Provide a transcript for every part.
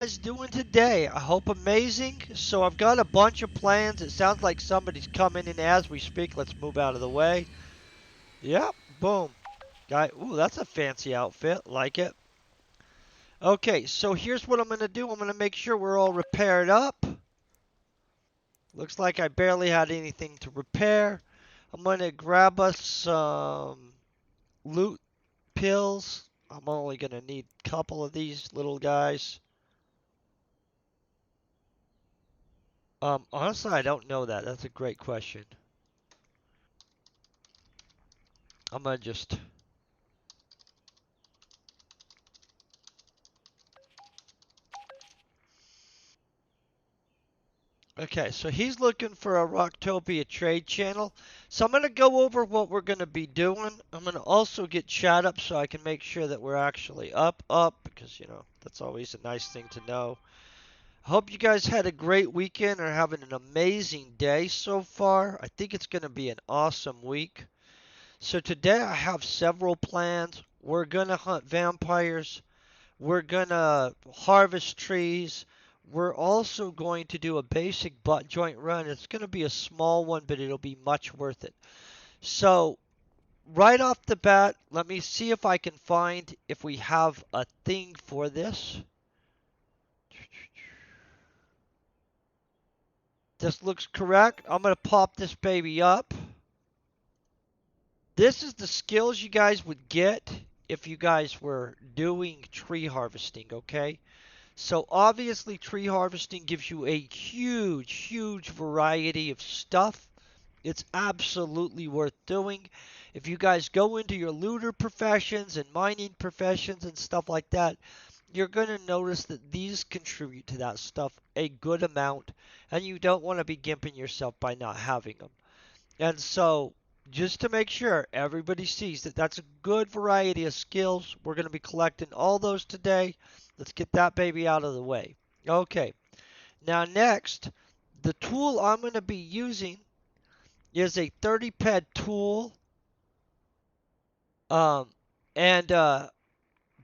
Guys doing today? I hope amazing. So I've got a bunch of plans. It sounds like somebody's coming in as we speak. Let's move out of the way. Yep, boom. Guy, ooh, that's a fancy outfit. Like it. Okay, so here's what I'm gonna do. I'm gonna make sure we're all repaired up. Looks like I barely had anything to repair. I'm gonna grab us some loot pills. I'm only gonna need a couple of these little guys. Honestly, I don't know that. That's a great question. I'm gonna just. Okay, so he's looking for a Rocktopia trade channel. So I'm gonna go over what we're gonna be doing. I'm gonna also get chat up so I can make sure that we're actually up, because that's always a nice thing to know. I hope you guys had a great weekend or having an amazing day so far. I think it's gonna be an awesome week. So today I have several plans. We're gonna hunt vampires. We're gonna harvest trees. We're also going to do a basic butt joint run. It's going to be a small one, but it'll be much worth it. So, right off the bat, let me see if I can find if we have a thing for this. This looks correct. I'm going to pop this baby up. This is the skills you guys would get if you guys were doing tree harvesting, okay? So obviously tree harvesting gives you a huge variety of stuff. It's absolutely worth doing. If you guys go into your looter professions and mining professions and stuff like that, you're going to notice that these contribute to that stuff a good amount, and you don't want to be gimping yourself by not having them. And so, just to make sure everybody sees that that's a good variety of skills, we're going to be collecting all those today. Let's get that baby out of the way. Okay, now next, the tool I'm going to be using is a 30 ped tool. Um, and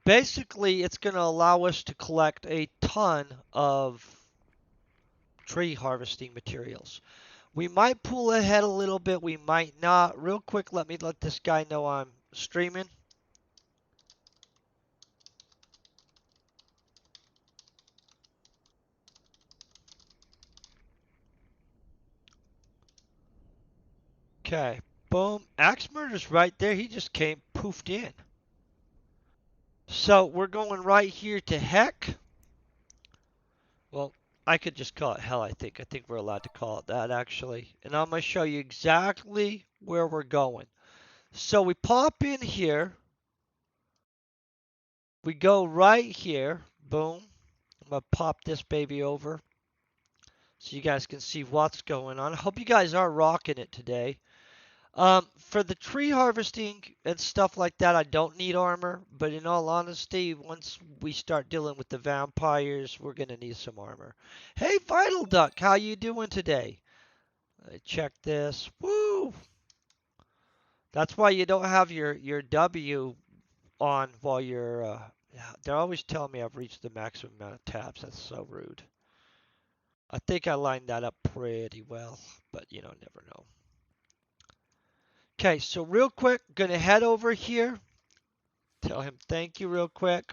basically, it's going to allow us to collect a ton of tree harvesting materials. We might pull ahead a little bit, we might not. Real quick, let me let this guy know I'm streaming. Okay, boom. Axe Murder's right there. He just came poofed in. So we're going right here to heck. Well, I could just call it hell, I think. I think we're allowed to call it that, actually. And I'm going to show you exactly where we're going. So we pop in here. We go right here. Boom. I'm going to pop this baby over so you guys can see what's going on. I hope you guys are rocking it today. For the tree harvesting and stuff like that, I don't need armor, but in all honesty, once we start dealing with the vampires, we're gonna need some armor. Hey, Vital Duck, how you doing today? Check this. Woo! That's why you don't have your W on while you're. Yeah, they're always telling me I've reached the maximum amount of tabs. That's so rude. I think I lined that up pretty well, but never know. Okay, so real quick, gonna head over here. Tell him thank you real quick.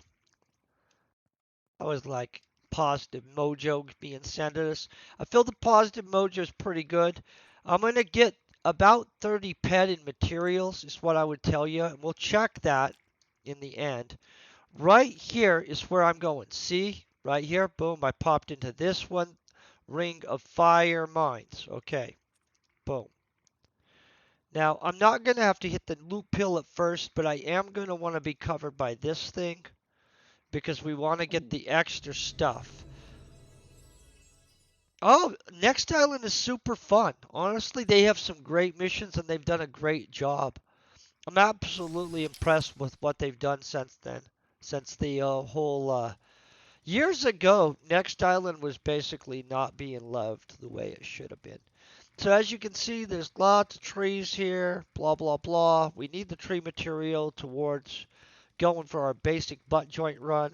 I was like positive mojo being sent at us. I feel the positive mojo is pretty good. I'm going to get about 30 pet in materials is what I would tell you. And we'll check that in the end. Right here is where I'm going. See? Right here. Boom. I popped into this one. Ring of Fire Mines. Okay. Boom. Now, I'm not going to have to hit the loot pill at first, but I am going to want to be covered by this thing, because we want to get the extra stuff. Oh, next island is super fun. Honestly, they have some great missions and they've done a great job. I'm absolutely impressed with what they've done since then. Since the whole years ago, next island was basically not being loved the way it should have been. So as you can see, there's lots of trees here, blah blah blah. We need the tree material towards going for our basic butt joint run.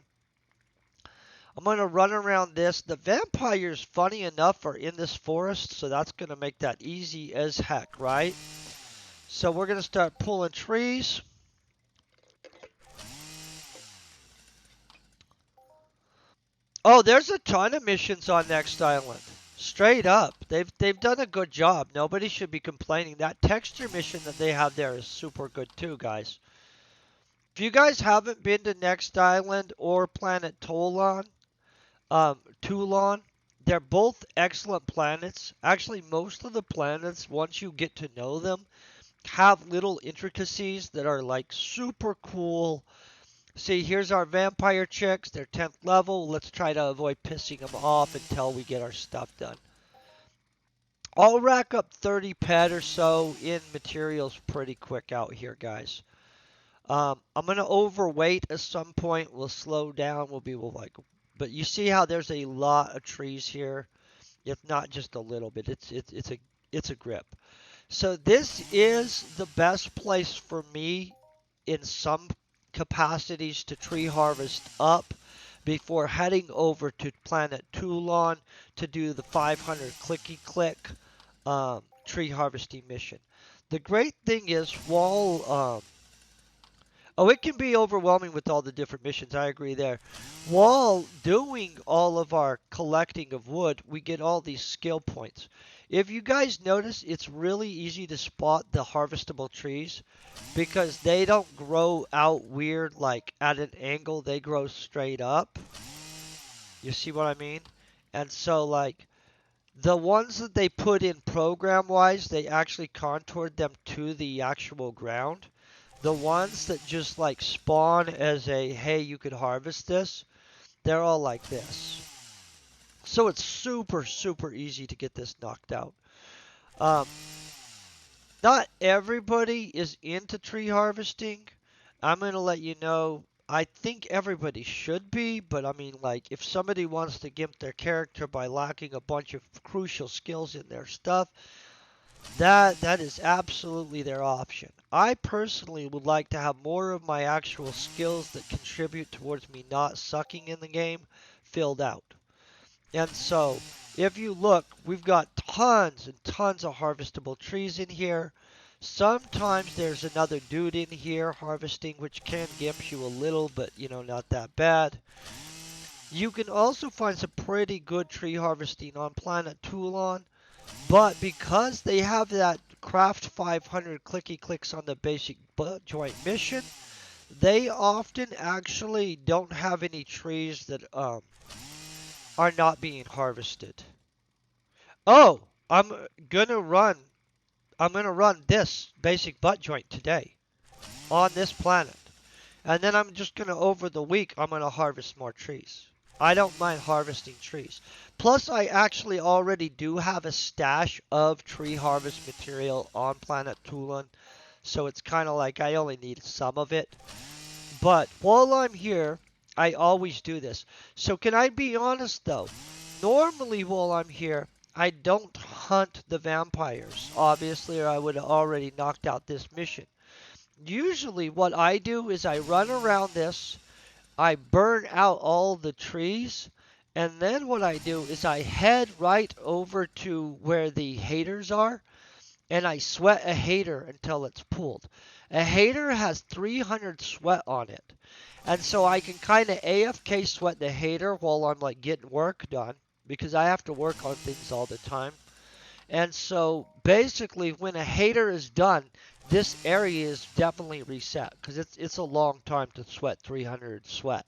I'm going to run around this. The vampires, funny enough, are in this forest, so that's going to make that easy as heck, right? So we're going to start pulling trees. Oh, there's a ton of missions on Next Island. Straight up. They've done a good job. Nobody should be complaining. That texture mission that they have there is super good too, guys. If you guys haven't been to Next Island or Planet Toulon, they're both excellent planets. Actually, most of the planets, once you get to know them, have little intricacies that are like super cool. See, here's our vampire chicks. They're 10th level. Let's try to avoid pissing them off until we get our stuff done. I'll rack up 30 pet or so in materials pretty quick out here, guys. I'm going to overweight at some point. We'll slow down. But you see how there's a lot of trees here? If not just a little bit. It's a grip. So this is the best place for me in some capacities to tree harvest up before heading over to Planet Toulon to do the 500 clicky click tree harvesting mission. The great thing is while oh, it can be overwhelming with all the different missions. I agree there. While doing all of our collecting of wood, we get all these skill points. If you guys notice, it's really easy to spot the harvestable trees because they don't grow out weird like at an angle. They grow straight up. You see what I mean? And so like the ones that they put in program-wise, they actually contoured them to the actual ground. The ones that just like spawn as a, hey, you could harvest this, they're all like this. So it's super, super easy to get this knocked out. Um, Not everybody is into tree harvesting. I'm going to let you know, I think everybody should be, but I mean, like, if somebody wants to gimp their character by lacking a bunch of crucial skills in their stuff, that is absolutely their option. I personally would like to have more of my actual skills that contribute towards me not sucking in the game filled out. And so, if you look, we've got tons and tons of harvestable trees in here. Sometimes there's another dude in here harvesting, which can gimp you a little, but you know, not that bad. You can also find some pretty good tree harvesting on Planet Toulon. But because they have that craft 500 clicky clicks on the basic butt joint mission, they often actually don't have any trees that are not being harvested. Oh, gonna run I'm gonna run this basic butt joint today on this planet. And then I'm just gonna over the week I'm gonna harvest more trees. I don't mind harvesting trees. Plus, I actually already do have a stash of tree harvest material on Planet Toulon, so it's kind of like I only need some of it. But while I'm here, I always do this. So can I be honest though? Normally while I'm here, I don't hunt the vampires, obviously, or I would have already knocked out this mission. Usually what I do is I run around this, I burn out all the trees, and then what I do is I head right over to where the haters are, and I sweat a hater until it's pulled. A hater has 300 sweat on it, and so I can kind of AFK sweat the hater while I'm like getting work done, because I have to work on things all the time. And so basically when a hater is done, this area is definitely reset because it's a long time to sweat 300 sweat.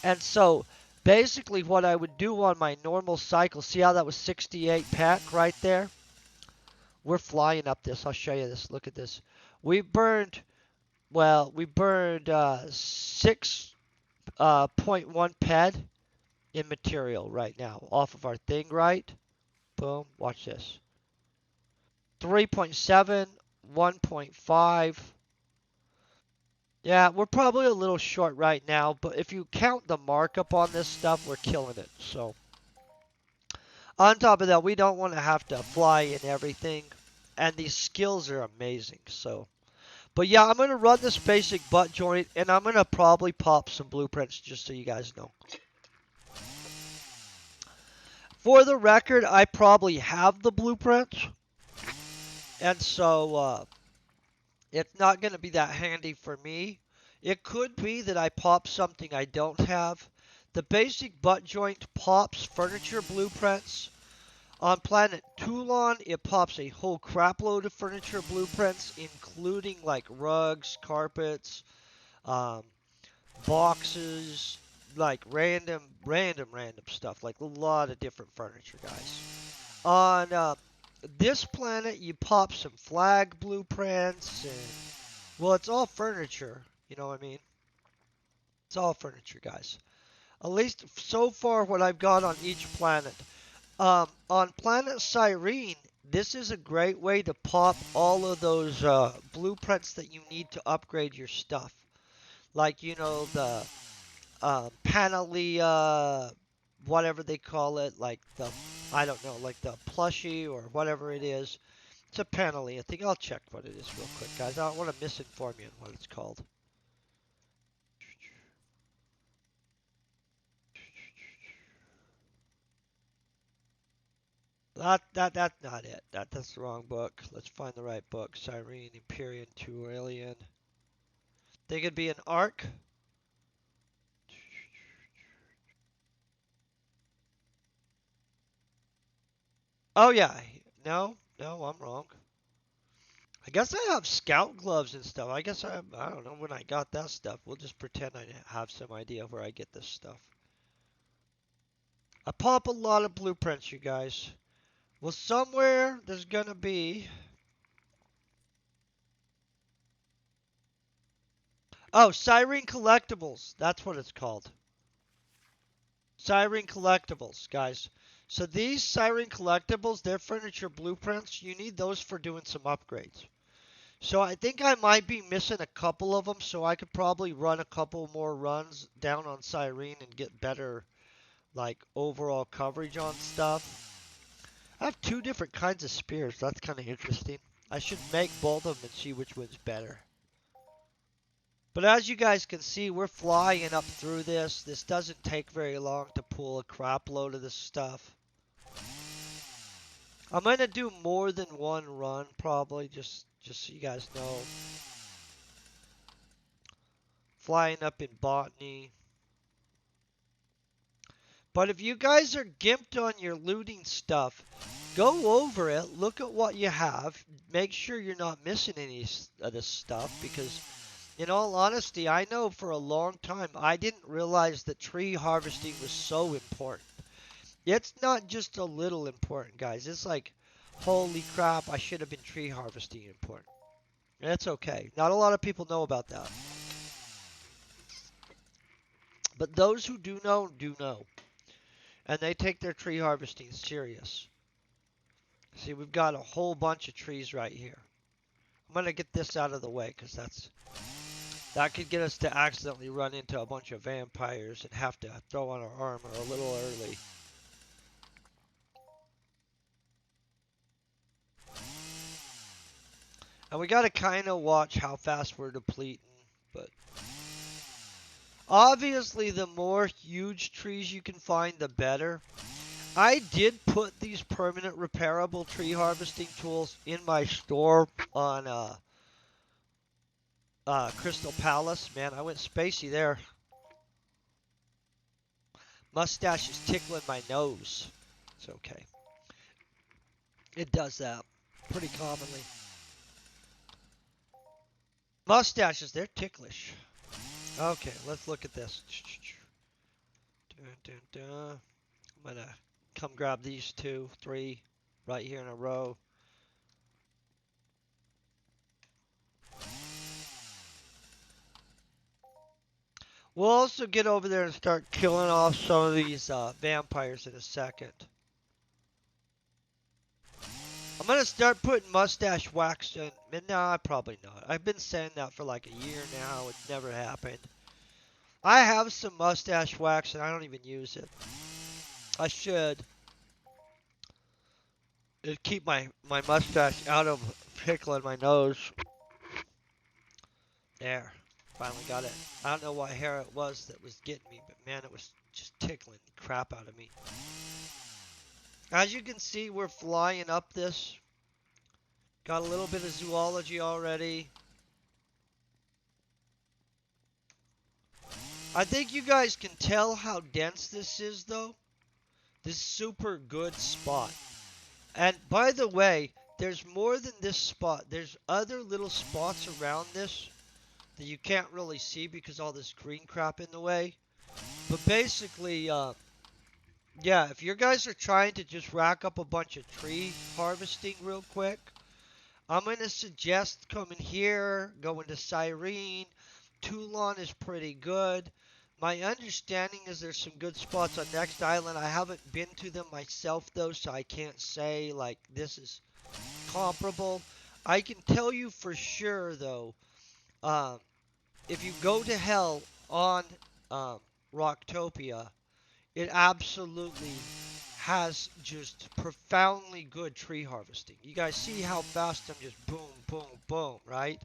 And so basically what I would do on my normal cycle, see how that was 68 pack right there? We're flying up this. I'll show you this. Look at this. We burned, we burned 6.1 ped in material right now off of our thing, right? Boom. Watch this. 3.7, 1.5. Yeah, we're probably a little short right now, but if you count the markup on this stuff, we're killing it. So, on top of that, we don't want to have to fly in everything, and these skills are amazing. So, but yeah, I'm going to run this basic butt joint, and I'm going to probably pop some blueprints just so you guys know. For the record, I probably have the blueprints, and so it's not going to be that handy for me. It could be that I pop something I don't have. The basic butt joint pops furniture blueprints. On planet Toulon, it pops a whole crapload of furniture blueprints, including like rugs, carpets, um, boxes, like random stuff, like a lot of different furniture, guys. On this planet, you pop some flag blueprints, and well, it's all furniture. You know what I mean? It's all furniture, guys. At least so far, what I've got on each planet. On planet Cyrene, this is a great way to pop all of those blueprints that you need to upgrade your stuff. Like, you know, the Panelia, whatever they call it, like the, I don't know, like the plushie or whatever it is. It's a Panelia thing. I'll check what it is real quick, guys. I don't want to misinform you on what it's called. That's not it. That's the wrong book. Let's find the right book. Cyrene, Empyrean, Turalian. Think it'd be an arc? Oh yeah. No, no, I'm wrong. I guess I have scout gloves and stuff. I don't know when I got that stuff. We'll just pretend I have some idea where I get this stuff. I pop a lot of blueprints, you guys. Well, somewhere there's gonna be. Oh, Siren Collectibles. That's what it's called. Siren Collectibles, guys. So these Siren Collectibles, they're furniture blueprints. You need those for doing some upgrades. So I think I might be missing a couple of them, so I could probably run a couple more runs down on Cyrene and get better, like, overall coverage on stuff. I have two different kinds of spears. That's kind of interesting. I should make both of them and see which one's better. But as you guys can see, we're flying up through this. This doesn't take very long to pull a crap load of this stuff. I'm going to do more than one run, probably, just so you guys know. Flying up in botany. But if you guys are gimped on your looting stuff, go over it, look at what you have, make sure you're not missing any of this stuff, because in all honesty, I know for a long time I didn't realize that tree harvesting was so important. It's not just a little important, guys. It's like, holy crap, I should have been tree harvesting important. That's okay. Not a lot of people know about that. But those who do know, do know. And they take their tree harvesting serious. See, we've got a whole bunch of trees right here. I'm going to get this out of the way because that could get us to accidentally run into a bunch of vampires and have to throw on our armor a little early. And we got to kind of watch how fast we're depleting, but obviously the more huge trees you can find, the better. I did put these permanent repairable tree harvesting tools in my store on Crystal Palace. Man, I went spacey there. Mustache is tickling my nose. It's okay. It does that pretty commonly. Mustaches, they're ticklish. Okay, let's look at this. Dun, dun, dun. I'm gonna come grab these 2, 3 right here in a row. We'll also get over there and start killing off some of these vampires in a second. I'm gonna start putting mustache wax in. Nah, probably not. I've been saying that for like a year now. It's never happened. I have some mustache wax and I don't even use it. I should. It'd keep my mustache out of pickling my nose. There. Finally got it. I don't know what hair it was that was getting me, but man, it was just tickling the crap out of me. As you can see, we're flying up this. Got a little bit of zoology already. I think you guys can tell how dense this is, though. This super good spot. And by the way, there's more than this spot. There's other little spots around this that you can't really see because all this green crap in the way. But basically, yeah, if you guys are trying to just rack up a bunch of tree harvesting real quick, I'm going to suggest coming here, going to Cyrene. Toulon is pretty good. My understanding is there's some good spots on Next Island. I haven't been to them myself though, so I can't say like this is comparable. I can tell you for sure though, um, if you go to hell on um, Rocktopia, it absolutely has just profoundly good tree harvesting. You guys see how fast I'm just boom, boom, boom, right?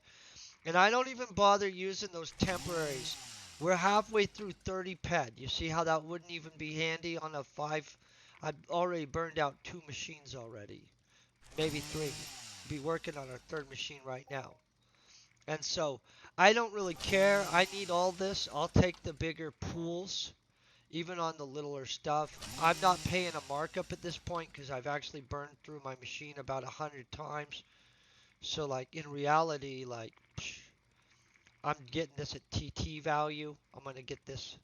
And I don't even bother using those temporaries. We're halfway through 30 ped. You see how that wouldn't even be handy on a 5? I've already burned out 2 machines already. Maybe 3. Be working on our 3rd machine right now. And so, I don't really care. I need all this. I'll take the bigger pools, even on the littler stuff. I'm not paying a markup at this point because I've actually burned through my machine about 100 times. So, like, in reality, like, psh, I'm getting this at TT value. I'm going to get this.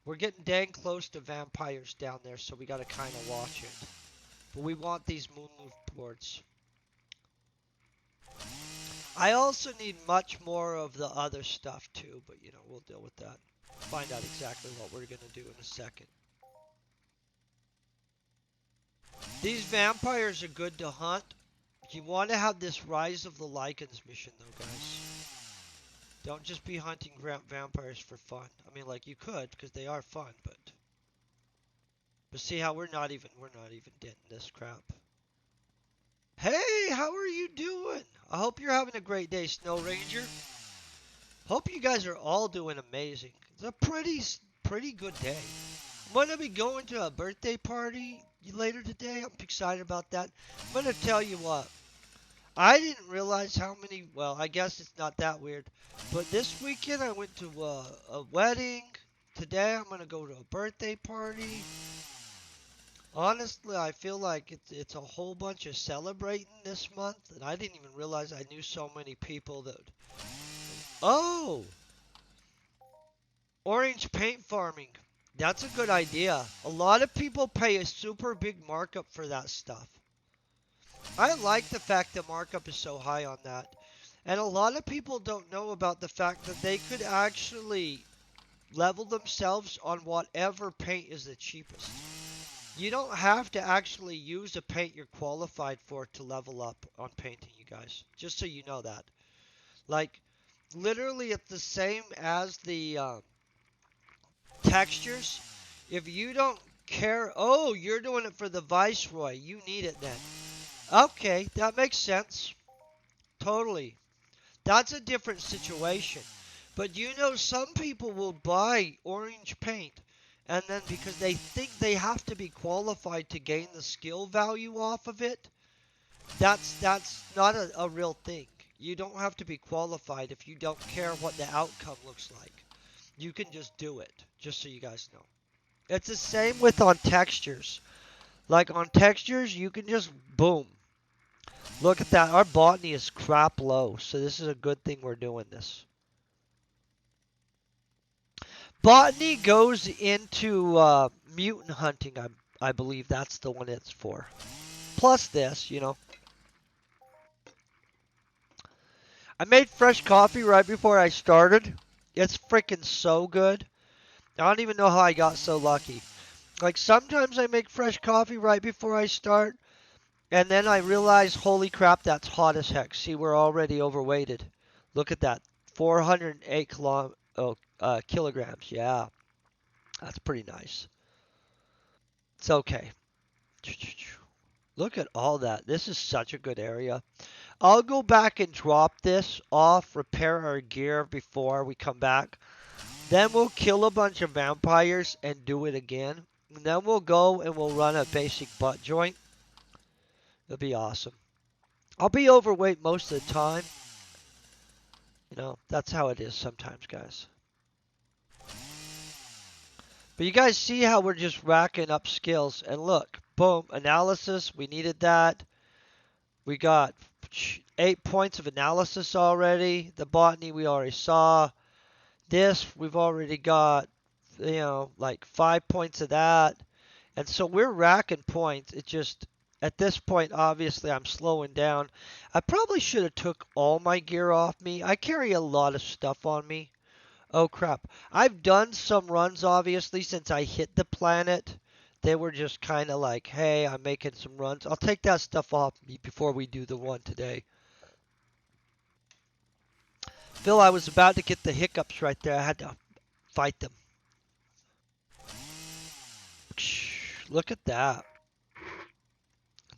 We're getting dang close to vampires down there, so we got to kind of watch it. But we want these moon move boards. I also need much more of the other stuff too, but you know, we'll deal with that. Find out exactly what we're going to do in a second. These vampires are good to hunt. You want to have this Rise of the Lycans mission though, guys. Don't just be hunting vampires for fun. I mean, like you could, because they are fun, but see how we're not even denting this crap. Hey, how are you doing? I hope you're having a great day, Snow Ranger. Hope you guys are all doing amazing. It's a pretty good day. I'm gonna be going to a birthday party later today. I'm excited about that. I'm gonna tell you what. I didn't realize how many. Well, I guess it's not that weird. But this weekend I went to a wedding. Today I'm gonna go to a birthday party. Honestly, I feel like it's a whole bunch of celebrating this month, and I didn't even realize I knew so many people that. Oh, orange paint farming. That's a good idea. A lot of people pay a super big markup for that stuff. I like the fact that markup is so high on that. And a lot of people don't know about the fact that they could actually level themselves on whatever paint is the cheapest. You don't have to actually use a paint you're qualified for to level up on painting, you guys. Just so you know that. Like, literally it's the same as the textures. If you don't care, oh, you're doing it for the Viceroy. You need it then. Okay, that makes sense. Totally. That's a different situation. But you know, some people will buy orange paint, and then because they think they have to be qualified to gain the skill value off of it, that's not a real thing. You don't have to be qualified if you don't care what the outcome looks like. You can just do it, just so you guys know. It's the same with on textures. Like on textures, you can just boom. Look at that. Our botany is crap low, so this is a good thing we're doing this. Botany goes into mutant hunting. I believe that's the one it's for. Plus this, you know. I made fresh coffee right before I started. It's freaking so good. I don't even know how I got so lucky. Like sometimes I make fresh coffee right before I start, and then I realize, holy crap, that's hot as heck. See, we're already overweighted. Look at that. 408 kilograms. Yeah, that's pretty nice. It's okay. Look at all that. This is such a good area. I'll go back and drop this off, repair our gear before we come back. Then we'll kill a bunch of vampires and do it again. And then we'll go and we'll run a basic butt joint. It'll be awesome. I'll be overweight most of the time. You know, that's how it is sometimes, guys. But you guys see how we're just racking up skills. And look, boom, analysis. We needed that. We got 8 points of analysis already. The botany we already saw. This we've already got, you know, like 5 points of that. And so we're racking points. It just, at this point, obviously, I'm slowing down. I probably should have took all my gear off me. I carry a lot of stuff on me. Oh, crap. I've done some runs, obviously, since I hit the planet. They were just kind of like, hey, I'm making some runs. I'll take that stuff off me before we do the one today. Phil, I was about to get the hiccups right there. I had to fight them. Look at that.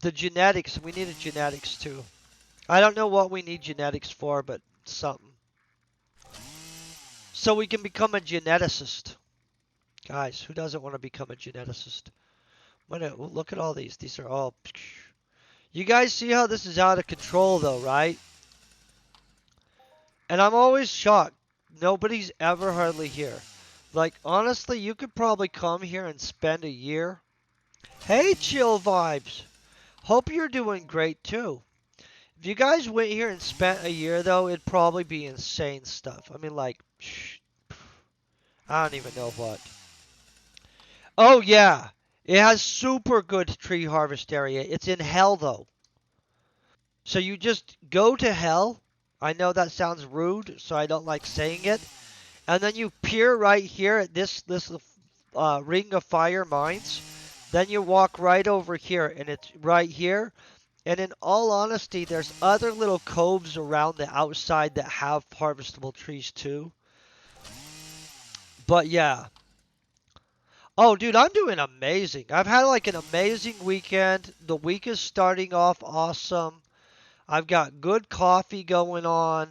The genetics. We needed genetics, too. I don't know what we need genetics for, but something. So we can become a geneticist. Guys, who doesn't want to become a geneticist? Look at all these. These are all... You guys see how this is out of control, though, right? And I'm always shocked. Nobody's ever hardly here. Like, honestly, you could probably come here and spend a year. Hey, Chill Vibes. Hope you're doing great, too. If you guys went here and spent a year, though, it'd probably be insane stuff. I mean, like, I don't even know what. Oh, yeah. It has super good tree harvest area. It's in hell, though. So you just go to hell. I know that sounds rude, so I don't like saying it. And then you peer right here at this ring of fire mines. Then you walk right over here, and it's right here. And in all honesty, there's other little coves around the outside that have harvestable trees too. But yeah. Oh, dude, I'm doing amazing. I've had like an amazing weekend. The week is starting off awesome. I've got good coffee going on.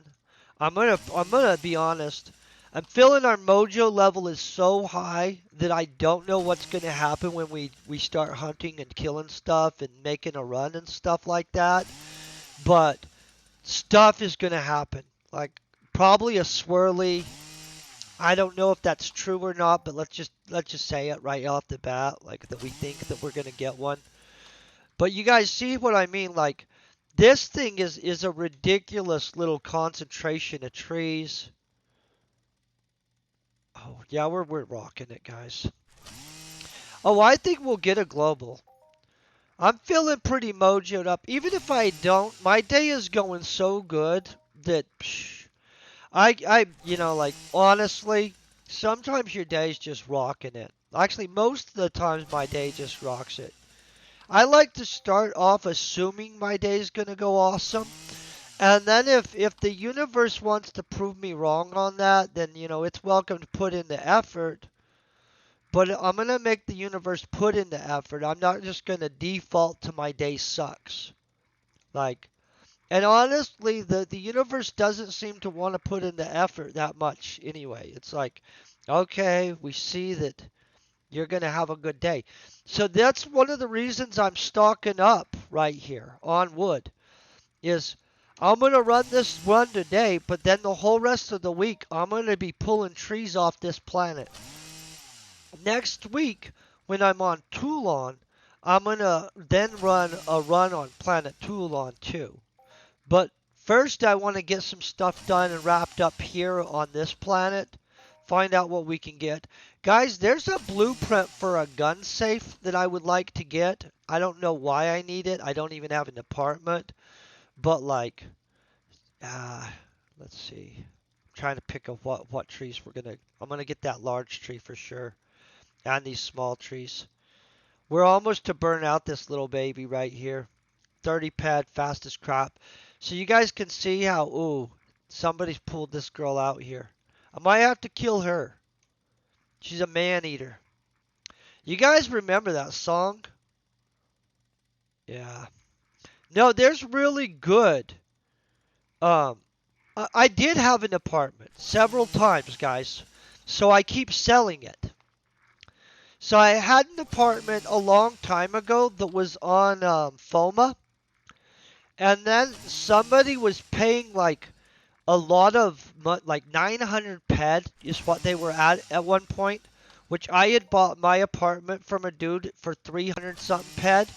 I'm gonna be honest. I'm feeling our mojo level is so high that I don't know what's gonna happen when we start hunting and killing stuff and making a run and stuff like that. But stuff is gonna happen. Like probably a swirly. I don't know if that's true or not, but let's just say it right off the bat, like that we think that we're gonna get one. But you guys see what I mean? Like this thing is a ridiculous little concentration of trees. Oh yeah, we're rocking it, guys. Oh, I think we'll get a global. I'm feeling pretty mojoed up. Even if I don't, my day is going so good that you know, like honestly, sometimes your day's just rocking it. Actually, most of the times my day just rocks it. I like to start off assuming my day's gonna go awesome. And then if the universe wants to prove me wrong on that, then you know it's welcome to put in the effort. But I'm gonna make the universe put in the effort. I'm not just gonna default to my day sucks. Like, and honestly, the universe doesn't seem to want to put in the effort that much anyway. It's like, okay, we see that you're gonna have a good day. So that's one of the reasons I'm stocking up right here on wood. Is I'm going to run this run today, but then the whole rest of the week, I'm going to be pulling trees off this planet. Next week, when I'm on Toulon, I'm going to then run a run on planet Toulon too. But first, I want to get some stuff done and wrapped up here on this planet. Find out what we can get. Guys, there's a blueprint for a gun safe that I would like to get. I don't know why I need it. I don't even have an apartment. But like, let's see. I'm trying to pick up what trees we're gonna. I'm gonna get that large tree for sure, and these small trees. We're almost to burn out this little baby right here. 30 pad, fast as crap. So you guys can see how, ooh, somebody's pulled this girl out here. I might have to kill her. She's a man eater. You guys remember that song? Yeah. No, there's really good. I did have an apartment several times, guys. So I keep selling it. So I had an apartment a long time ago that was on FOMA, and then somebody was paying like a lot of like 900 ped is what they were at one point, which I had bought my apartment from a dude for 300 something ped.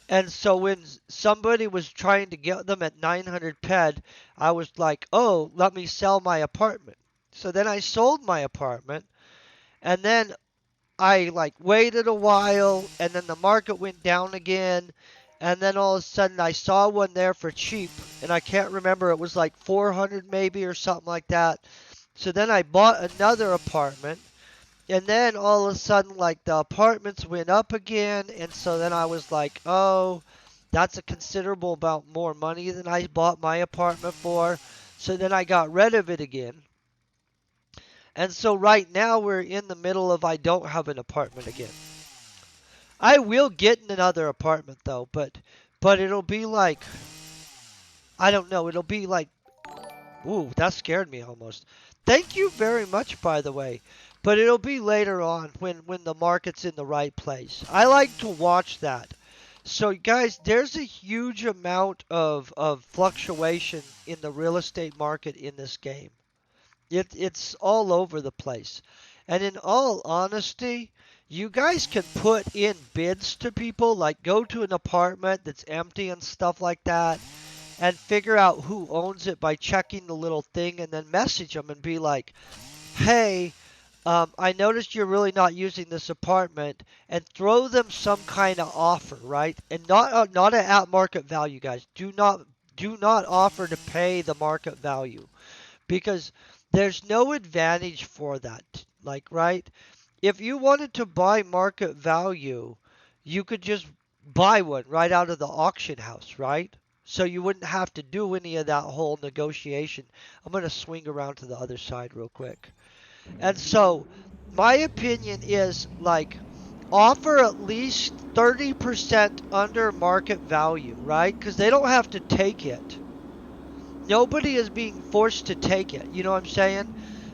And so when somebody was trying to get them at 900 ped, I was like, "Oh, let me sell my apartment." So then I sold my apartment, and then I like waited a while, and then the market went down again, and then all of a sudden I saw one there for cheap, and I can't remember, it was like 400 maybe or something like that. So then I bought another apartment, and then all of a sudden like the apartments went up again, and so then I was like, "Oh, that's a considerable amount more money than I bought my apartment for." So then I got rid of it again. And so right now we're in the middle of I don't have an apartment again. I will get in another apartment though, but it'll be like I don't know, it'll be like ooh, that scared me almost. Thank you very much by the way. But it'll be later on when the market's in the right place. I like to watch that. So guys, there's a huge amount of fluctuation in the real estate market in this game. It's all over the place. And in all honesty, you guys can put in bids to people, like go to an apartment that's empty and stuff like that, and figure out who owns it by checking the little thing and then message them and be like, "Hey, I noticed you're really not using this apartment," and throw them some kind of offer, right? And not at market value, guys. Do not offer to pay the market value because there's no advantage for that. Like, right? If you wanted to buy market value, you could just buy one right out of the auction house, right? So you wouldn't have to do any of that whole negotiation. I'm going to swing around to the other side real quick. And so my opinion is like offer at least 30% under market value, right? Because they don't have to take it. Nobody is being forced to take it. You know what I'm saying?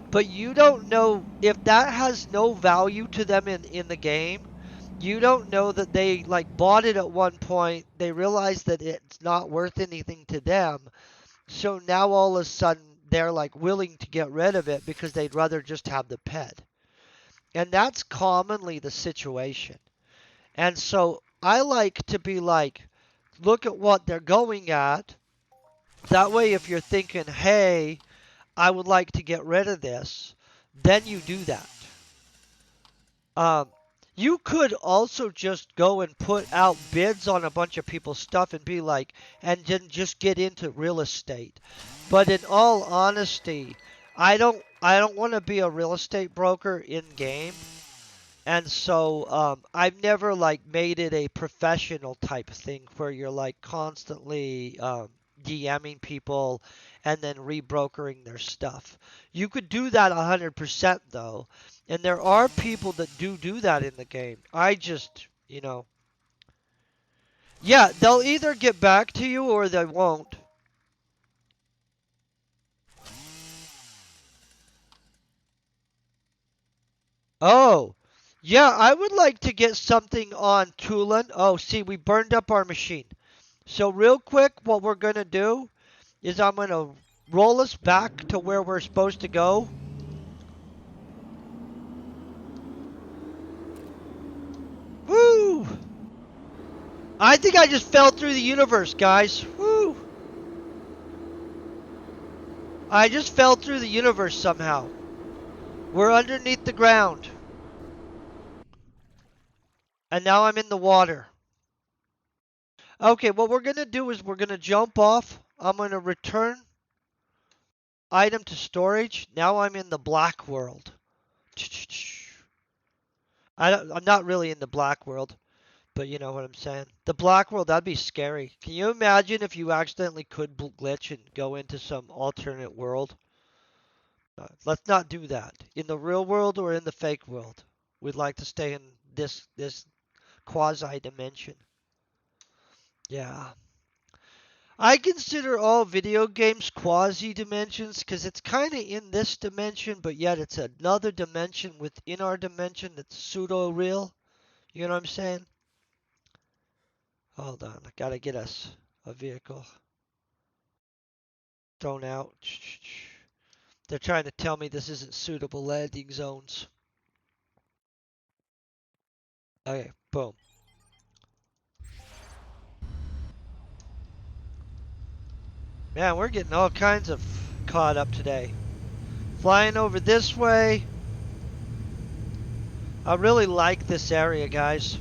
But you don't know if that has no value to them in the game. You don't know that they like bought it at one point. They realize that it's not worth anything to them. So now all of a sudden they're like willing to get rid of it because they'd rather just have the pet. And that's commonly the situation. And so I like to be like, look at what they're going at. That way, if you're thinking, hey, I would like to get rid of this, then you do that. Um, you could also just go and put out bids on a bunch of people's stuff and be like, and then just get into real estate. But in all honesty, I don't want to be a real estate broker in game. And so I've never like made it a professional type thing where you're like constantly DMing people and then rebrokering their stuff. You could do that 100% though, and there are people that do that in the game. I just, yeah, they'll either get back to you or they won't. Oh, yeah, I would like to get something on Tulin. Oh, see, we burned up our machine. So real quick, what we're going to do is I'm going to roll us back to where we're supposed to go. Woo! I think I just fell through the universe, guys. Woo! I just fell through the universe somehow. We're underneath the ground. And now I'm in the water. Okay, what we're going to do is we're going to jump off. I'm going to return item to storage. Now I'm in the black world. I'm not really in the black world. But you know what I'm saying? The black world, that'd be scary. Can you imagine if you accidentally could glitch and go into some alternate world? Let's not do that. In the real world or in the fake world? We'd like to stay in this quasi dimension. Yeah. I consider all video games quasi dimensions because it's kind of in this dimension, but yet it's another dimension within our dimension that's pseudo real. You know what I'm saying? Hold on, I gotta get us a vehicle thrown out. They're trying to tell me this isn't suitable landing zones. Okay, boom. Man, we're getting all kinds of caught up today. Flying over this way. I really like this area, guys.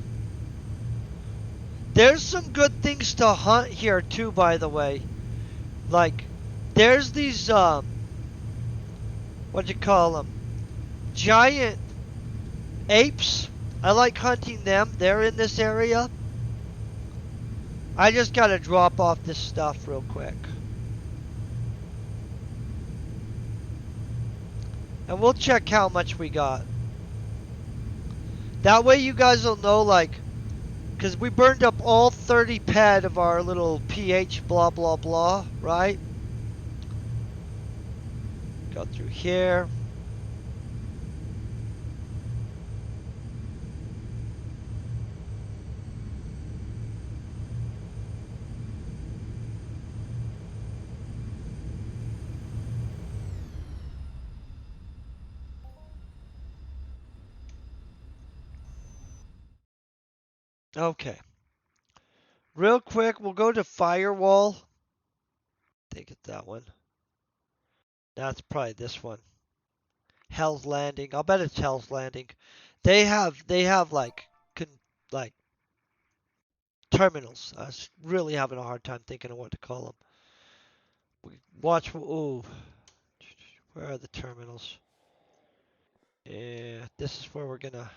There's some good things to hunt here too, by the way. Like, there's these what do you call them? Giant apes. I like hunting them. They're in this area. I just gotta drop off this stuff real quick. And we'll check how much we got. That way you guys will know, like, because we burned up all 30 pad of our little pH blah blah blah, right? Go through here. Okay. Real quick, we'll go to firewall. I think it's that one. That's probably this one. Hell's Landing. I'll bet it's Hell's Landing. They have like terminals. I was really having a hard time thinking of what to call them. Watch. Ooh, where are the terminals? Yeah, this is where we're gonna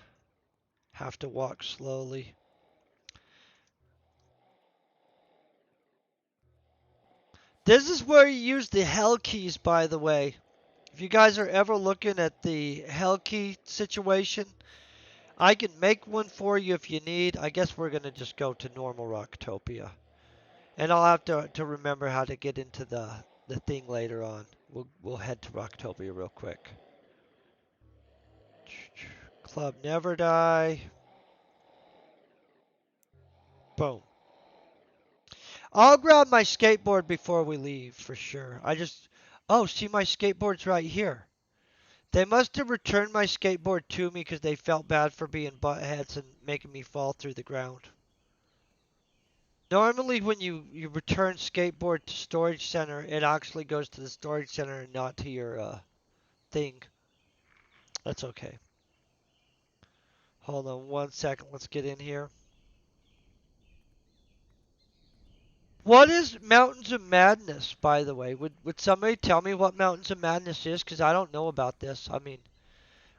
have to walk slowly. This is where you use the hell keys, by the way. If you guys are ever looking at the hell key situation, I can make one for you if you need. I guess we're gonna just go to normal Rocktopia. And I'll have to remember how to get into the thing later on. We'll head to Rocktopia real quick. Club Never Die. Boom. I'll grab my skateboard before we leave for sure. Oh, see, my skateboard's right here. They must have returned my skateboard to me because they felt bad for being buttheads and making me fall through the ground. Normally when you return skateboard to storage center, it actually goes to the storage center and not to your thing. That's okay. Hold on one second. Let's get in here. What is Mountains of Madness, by the way? Would somebody tell me what Mountains of Madness is? Because I don't know about this. I mean,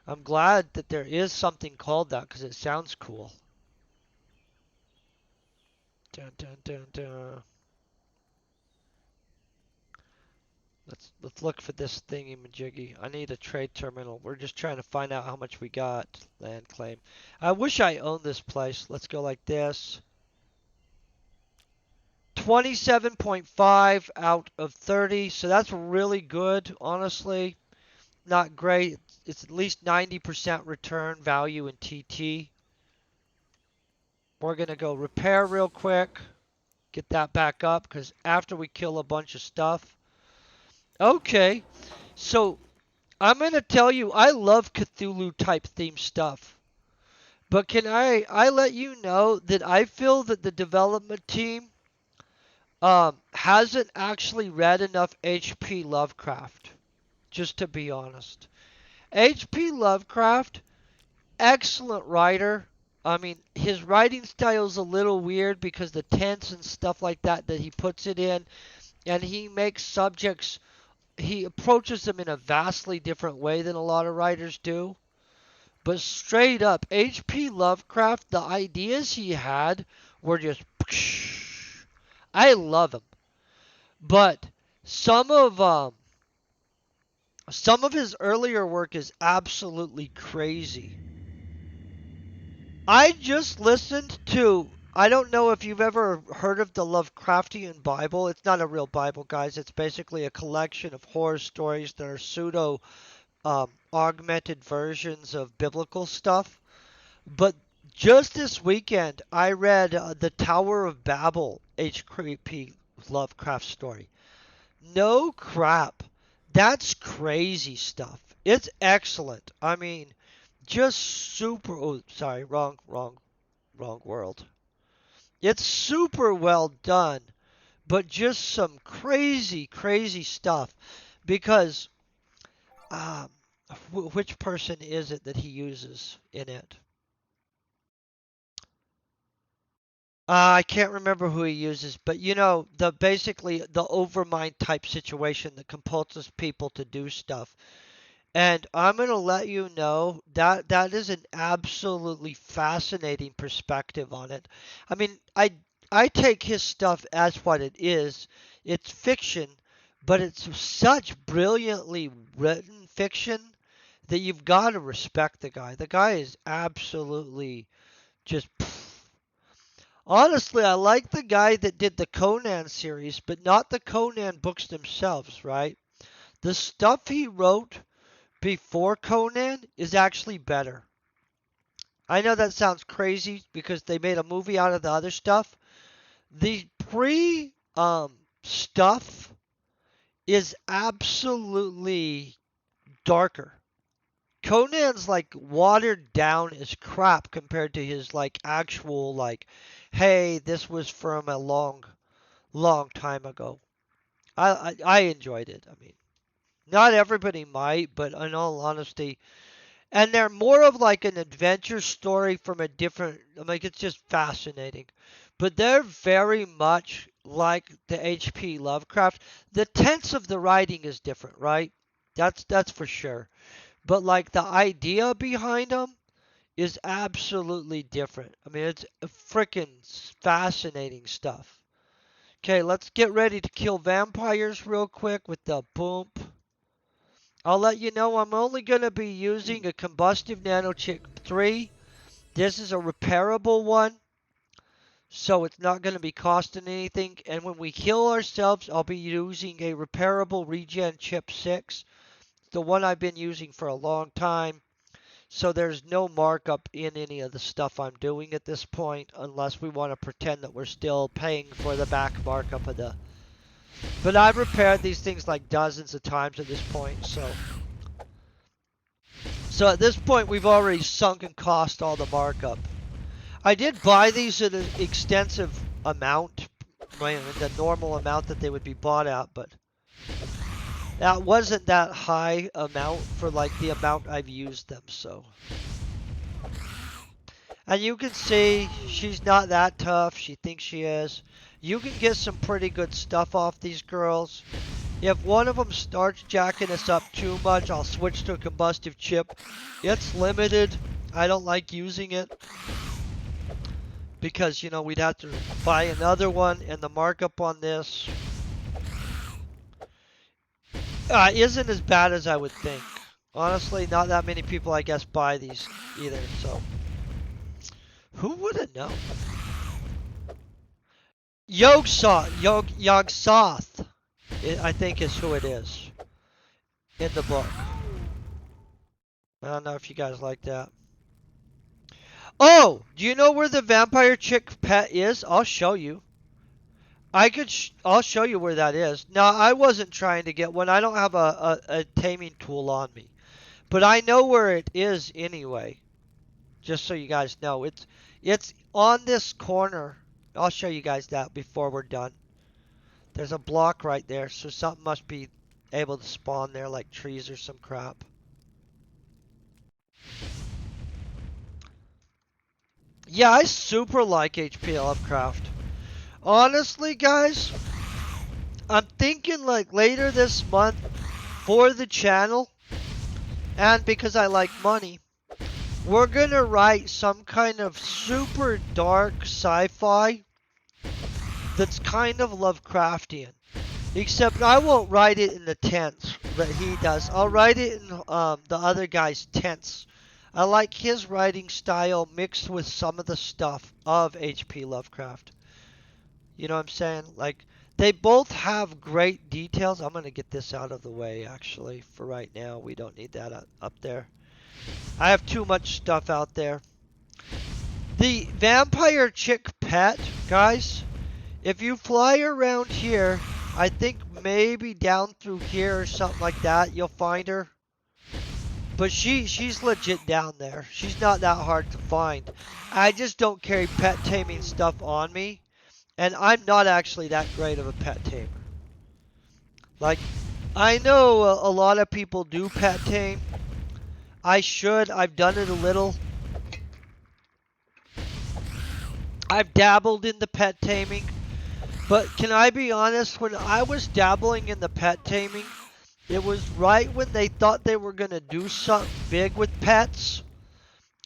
I'm glad that there is something called that because it sounds cool. Dun, dun, dun, dun. Let's look for this thingy majiggy. I need a trade terminal. We're just trying to find out how much we got. Land claim. I wish I owned this place. Let's go like this. 27.5 out of 30. So that's really good, honestly. Not great. It's at least 90% return value in TT. We're going to go repair real quick. Get that back up because after we kill a bunch of stuff. Okay. So I'm going to tell you, I love Cthulhu type theme stuff. But can I let you know that I feel that the development team hasn't actually read enough H.P. Lovecraft, just to be honest. H.P. Lovecraft, excellent writer. I mean, his writing style is a little weird because the tense and stuff like that he puts it in, and he makes subjects, he approaches them in a vastly different way than a lot of writers do. But straight up, H.P. Lovecraft, the ideas he had were just, I love him. But some of some of his earlier work is absolutely crazy. I just listened to I don't know if you've ever heard of the Lovecraftian Bible. It's not a real Bible, guys. It's basically a collection of horror stories that are pseudo augmented versions of biblical stuff. But just this weekend, I read the Tower of Babel H.P. Lovecraft story. No crap. That's crazy stuff. It's excellent. I mean, just super. Oh, sorry, wrong world. It's super well done, but just some crazy stuff. Because um, which person is it that he uses in it? I can't remember who he uses, but you know, the basically the overmind type situation that compels people to do stuff. And I'm going to let you know that that is an absolutely fascinating perspective on it. I mean, I take his stuff as what it is. It's fiction, but it's such brilliantly written fiction that you've got to respect the guy. The guy is absolutely just honestly, I like the guy that did the Conan series, but not the Conan books themselves, right? The stuff he wrote before Conan is actually better. I know that sounds crazy because they made a movie out of the other stuff. The pre stuff is absolutely darker. Conan's like watered down as crap compared to his like actual like, hey, this was from a long time ago. I enjoyed it. I mean, not everybody might, but in all honesty, and they're more of like an adventure story from a different, like it's just fascinating. But they're very much like the H.P. Lovecraft. The tense of the writing is different, right? That's for sure. But like the idea behind them is absolutely different. I mean, it's freaking fascinating stuff. Okay, let's get ready to kill vampires real quick with the boom. I'll let you know I'm only going to be using a combustive nanochip 3. This is a repairable one, so it's not going to be costing anything. And when we kill ourselves, I'll be using a repairable regen chip 6, the one I've been using for a long time. So there's no markup in any of the stuff I'm doing at this point, unless we want to pretend that we're still paying for the back markup of the... But I've repaired these things like dozens of times at this point, so... So at this point, we've already sunk and cost all the markup. I did buy these at an extensive amount, the normal amount that they would be bought at, but that wasn't that high amount for like the amount I've used them, so. And you can see she's not that tough. She thinks she is. You can get some pretty good stuff off these girls. If one of them starts jacking us up too much, I'll switch to a combustive chip. It's limited. I don't like using it because, you know, we'd have to buy another one, and the markup on this isn't as bad as I would think. Honestly, not that many people, I guess, buy these either, so. Who would have known? Yog-Sothoth, I think is who it is in the book. I don't know if you guys like that. Oh, do you know where the vampire chick pet is? I'll show you. I'll show you where that is. Now, I wasn't trying to get one. I don't have a taming tool on me. But I know where it is anyway. Just so you guys know. It's on this corner. I'll show you guys that before we're done. There's a block right there, so something must be able to spawn there, like trees or some crap. Yeah, I super like H.P. Lovecraft. Honestly, guys, I'm thinking like later this month for the channel, and because I like money, we're gonna write some kind of super dark sci-fi that's kind of Lovecraftian. Except I won't write it in the tents that he does. I'll write it in the other guy's tents I like his writing style mixed with some of the stuff of H.P. Lovecraft. You know what I'm saying? Like, they both have great details. I'm going to get this out of the way, actually, for right now. We don't need that up there. I have too much stuff out there. The vampire chick pet, guys, if you fly around here, I think maybe down through here or something like that, you'll find her. But she's legit down there. She's not that hard to find. I just don't carry pet taming stuff on me. And I'm not actually that great of a pet tamer. Like, I know a lot of people do pet tame. I should. I've done it a little. I've dabbled in the pet taming. But can I be honest? When I was dabbling in the pet taming, it was right when they thought they were going to do something big with pets.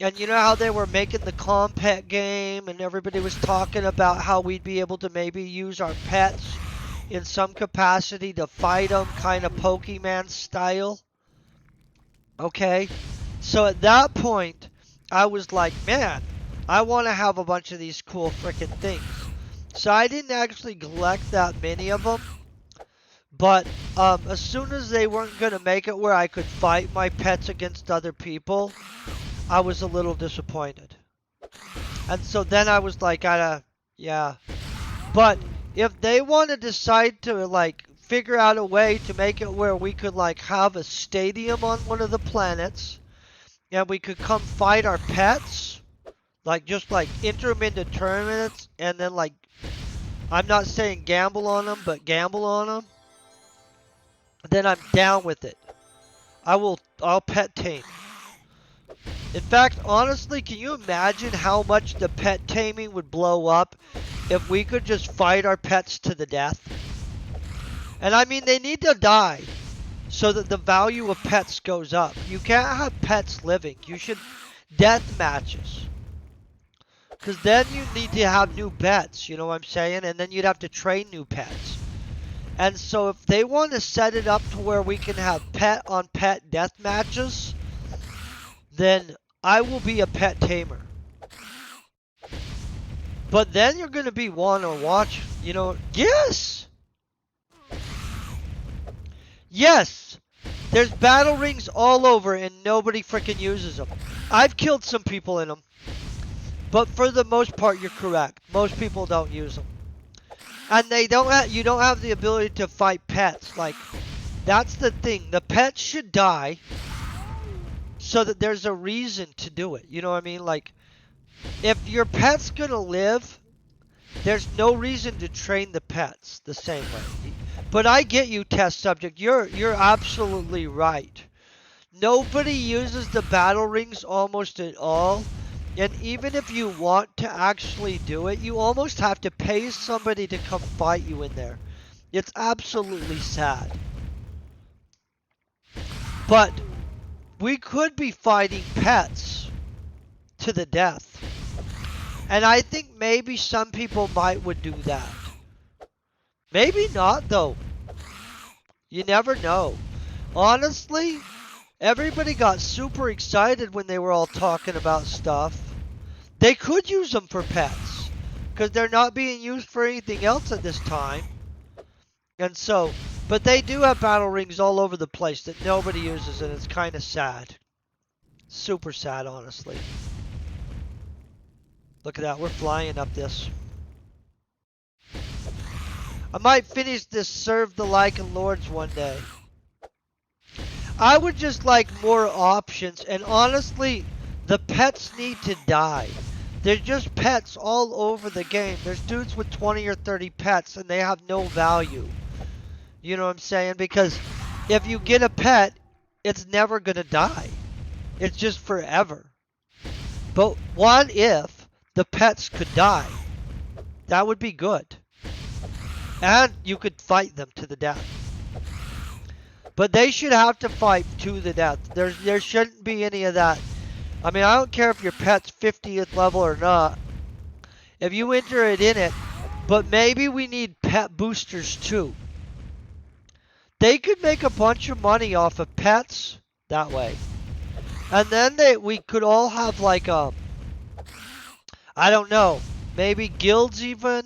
And you know how they were making the Compet game and everybody was talking about how we'd be able to maybe use our pets in some capacity to fight them, kind of Pokemon style? Okay? So at that point, I was like, man, I want to have a bunch of these cool freaking things. So I didn't actually collect that many of them. But as soon as they weren't going to make it where I could fight my pets against other people, I was a little disappointed. And so then I was like, yeah. But if they want to decide to, like, figure out a way to make it where we could, like, have a stadium on one of the planets, and we could come fight our pets, like, just, like, enter them into tournaments, and then, like, I'm not saying gamble on them, but gamble on them, then I'm down with it. I'll pet tame. In fact, honestly, can you imagine how much the pet taming would blow up if we could just fight our pets to the death? And I mean, they need to die so that the value of pets goes up. You can't have pets living. You should death matches. Because then you need to have new pets, you know what I'm saying? And then you'd have to train new pets. And so if they want to set it up to where we can have pet on pet death matches, then I will be a pet tamer. But then you're going to be want to watch, you know, yes! Yes! There's battle rings all over and nobody freaking uses them. I've killed some people in them. But for the most part, you're correct. Most people don't use them. And they don't have, you don't have the ability to fight pets. Like, that's the thing. The pets should die so that there's a reason to do it. You know what I mean? Like, if your pet's gonna live, there's no reason to train the pets the same way. But I get you, test subject. You're absolutely right. Nobody uses the battle rings almost at all. And even if you want to actually do it, you almost have to pay somebody to come fight you in there. It's absolutely sad. But we could be fighting pets to the death. And I think maybe some people would do that. Maybe not, though. You never know. Honestly, everybody got super excited when they were all talking about stuff. They could use them for pets, because they're not being used for anything else at this time. And so, but they do have battle rings all over the place that nobody uses, and it's kind of sad. Super sad, honestly. Look at that, we're flying up this. I might finish this Serve the Lycan Lords one day. I would just like more options, and honestly, the pets need to die. There's just pets all over the game. There's dudes with 20 or 30 pets, and they have no value. You know what I'm saying? Because if you get a pet, it's never going to die. It's just forever. But what if the pets could die? That would be good. And you could fight them to the death. But they should have to fight to the death. There shouldn't be any of that. I mean, I don't care if your pet's 50th level or not. If you enter it in it, but maybe we need pet boosters too. They could make a bunch of money off of pets that way. And then we could all have like I don't know, maybe guilds even.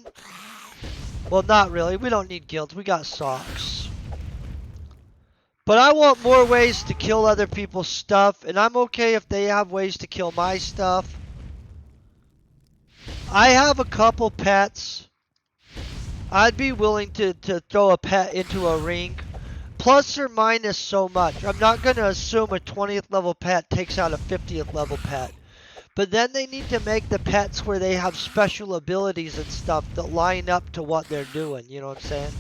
Well, not really. We don't need guilds. We got socks. But I want more ways to kill other people's stuff, and I'm okay if they have ways to kill my stuff. I have a couple pets. I'd be willing to throw a pet into a ring. Plus or minus so much. I'm not going to assume a 20th level pet takes out a 50th level pet. But then they need to make the pets where they have special abilities and stuff that line up to what they're doing. You know what I'm saying?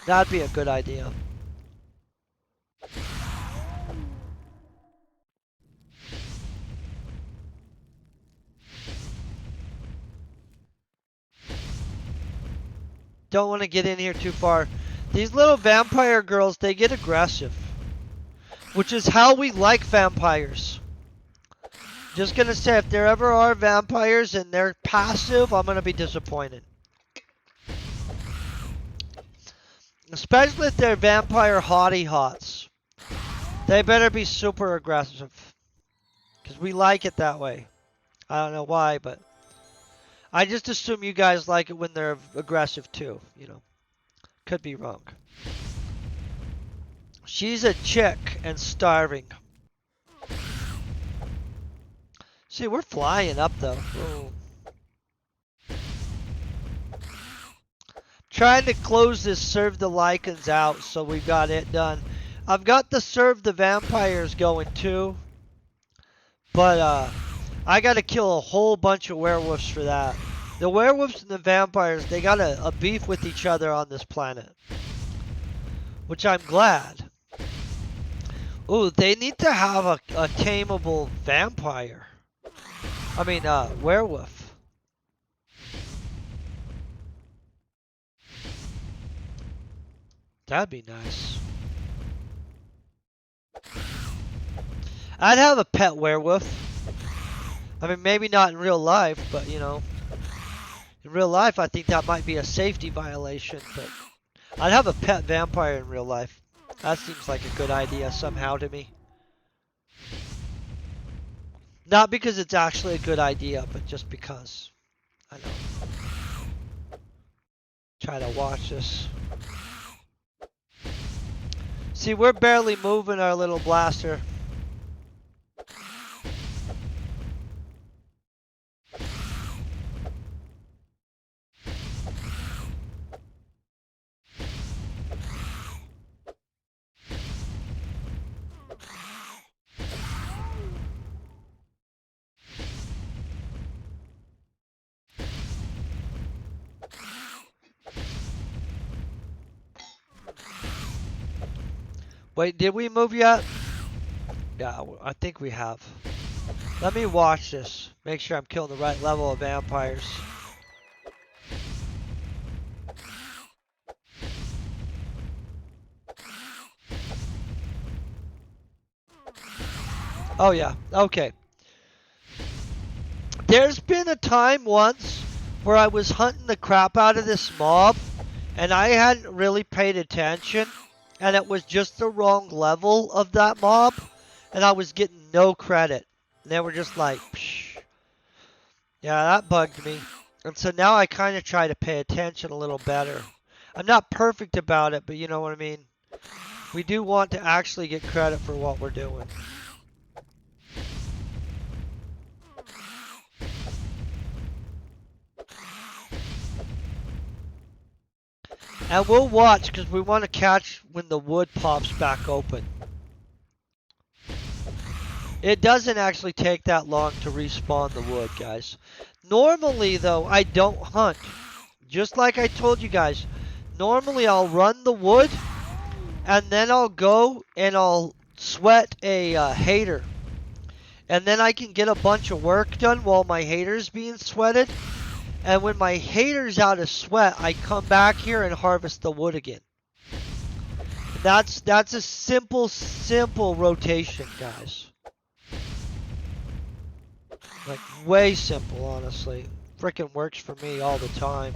That'd be a good idea. Don't want to get in here too far. These little vampire girls, they get aggressive. Which is how we like vampires. Just gonna say, if there ever are vampires and they're passive, I'm gonna be disappointed. Especially if they're vampire hottie hots. They better be super aggressive. Because we like it that way. I don't know why, but I just assume you guys like it when they're aggressive too, you know. Could be wrong. She's a chick and starving. See, we're flying up though. Whoa. Trying to close this serve the lichens out so we got it done. I've got the serve the vampires going too. But I gotta kill a whole bunch of werewolves for that. The werewolves and the vampires, they got a beef with each other on this planet. Which I'm glad. Ooh, they need to have a tameable vampire. I mean, werewolf. That'd be nice. I'd have a pet werewolf. I mean, maybe not in real life, but you know. In real life, I think that might be a safety violation, but I'd have a pet vampire in real life. That seems like a good idea somehow to me. Not because it's actually a good idea, but just because. I know. Try to watch this. See, we're barely moving our little blaster. Wait, did we move yet? Yeah, I think we have. Let me watch this. Make sure I'm killing the right level of vampires. Oh yeah, okay. There's been a time once where I was hunting the crap out of this mob and I hadn't really paid attention and it was just the wrong level of that mob and I was getting no credit. And they were just like, psh. Yeah, that bugged me. And so now I kind of try to pay attention a little better. I'm not perfect about it, but you know what I mean? We do want to actually get credit for what we're doing. And we'll watch because we want to catch when the wood pops back open. It doesn't actually take that long to respawn the wood, guys. Normally, though, I don't hunt. Just like I told you guys. Normally, I'll run the wood, and then I'll go and I'll sweat a hater. And then I can get a bunch of work done while my hater's being sweated. And when my hater's out of sweat, I come back here and harvest the wood again. That's a simple rotation, guys. Like, way simple, honestly. Frickin' works for me all the time.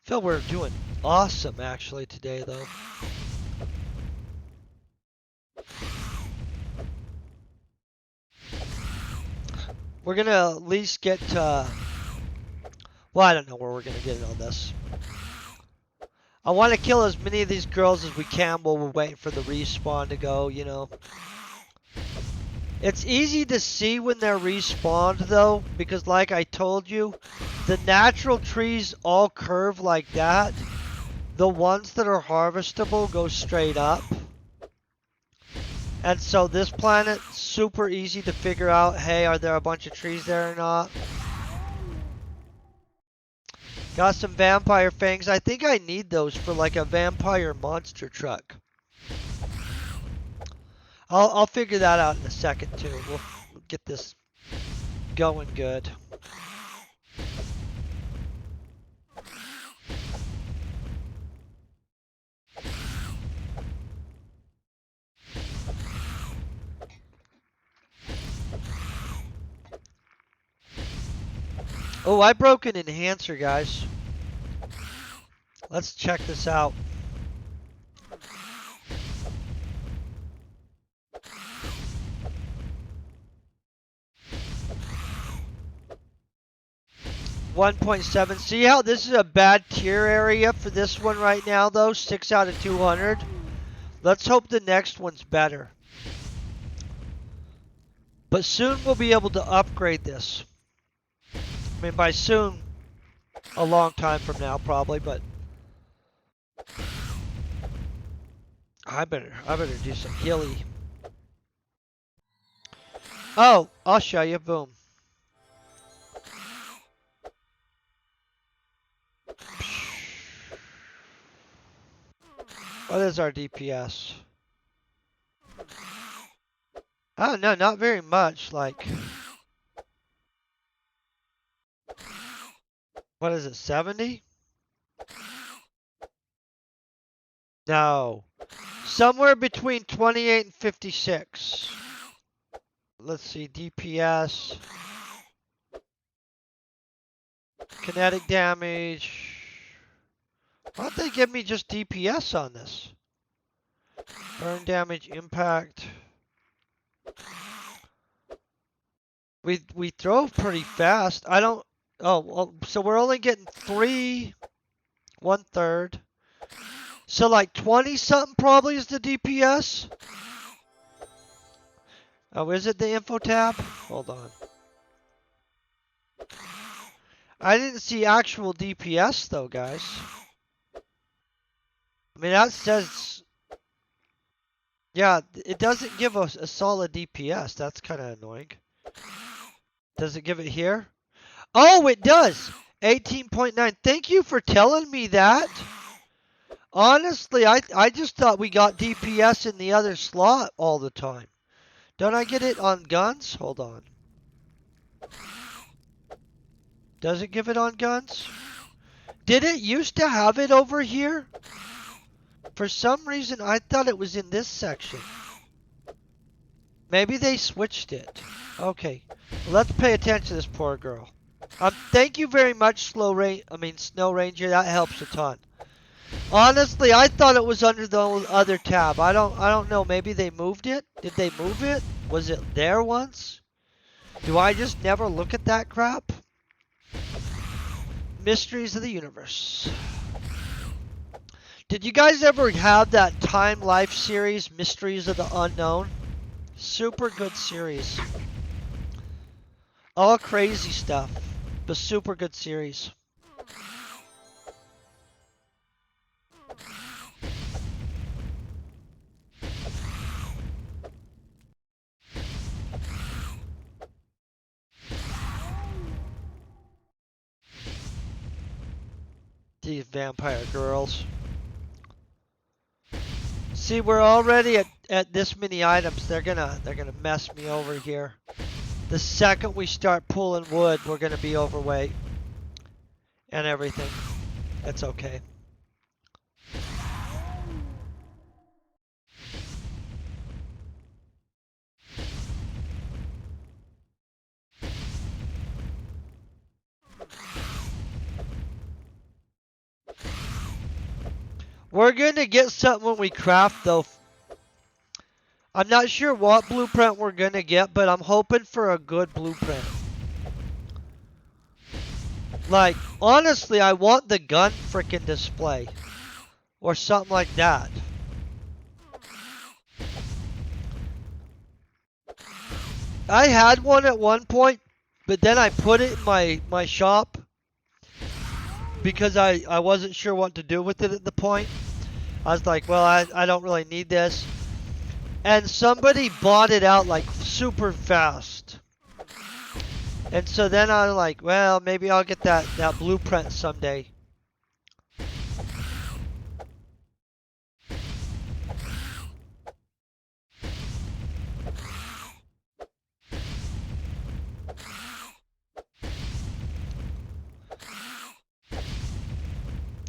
Feel we're doing awesome actually today though. We're gonna at least get well, I don't know where we're gonna get it on this. I want to kill as many of these girls as we can while we're waiting for the respawn to go, you know. It's easy to see when they're respawned though, because like I told you, the natural trees all curve like that. The ones that are harvestable go straight up. And so this planet, super easy to figure out, hey, are there a bunch of trees there or not? Got some vampire fangs. I think I need those for like a vampire monster truck. I'll figure that out in a second too. We'll get this going good. Oh, I broke an enhancer, guys. Let's check this out. $1.7. See how this is a bad tier area for this one right now, though? 6 out of 200. Let's hope the next one's better. But soon we'll be able to upgrade this. I mean, by soon, a long time from now, probably, but I better do some ghillie. Oh, I'll show you. Boom. What is our DPS? Oh, no, not very much. Like, what is it, 70? No. Somewhere between 28 and 56. Let's see, DPS. Kinetic damage. Why don't they give me just DPS on this? Burn damage, impact. We throw pretty fast. I don't. Oh, well, so we're only getting 3, 1/3. So like 20 something probably is the DPS. Oh, is it the info tab? Hold on. I didn't see actual DPS though, guys. I mean, that says, yeah, it doesn't give us a solid DPS. That's kind of annoying. Does it give it here? Oh, it does. 18.9. Thank you for telling me that. Honestly, I just thought we got DPS in the other slot all the time. Don't I get it on guns? Hold on. Does it give it on guns? Did it used to have it over here? For some reason, I thought it was in this section. Maybe they switched it. Okay, well, let's pay attention to this poor girl. Thank you very much, Snow Ranger. That helps a ton. Honestly, I thought it was under the other tab. I don't know. Maybe they moved it. Did they move it? Was it there once? Do I just never look at that crap? Mysteries of the Universe. Did you guys ever have that Time Life series, Mysteries of the Unknown? Super good series. All crazy stuff, but super good series. These vampire girls. See, we're already at this many items. They're gonna mess me over here. The second we start pulling wood, we're gonna be overweight and everything. That's okay. We're gonna get something when we craft though. I'm not sure what blueprint we're gonna get, but I'm hoping for a good blueprint. Like, honestly, I want the gun frickin' display. Or something like that. I had one at one point, but then I put it in my shop because I wasn't sure what to do with it at the point. I was like, well, I don't really need this. And somebody bought it out like super fast. And so then I'm like, well, maybe I'll get that blueprint someday.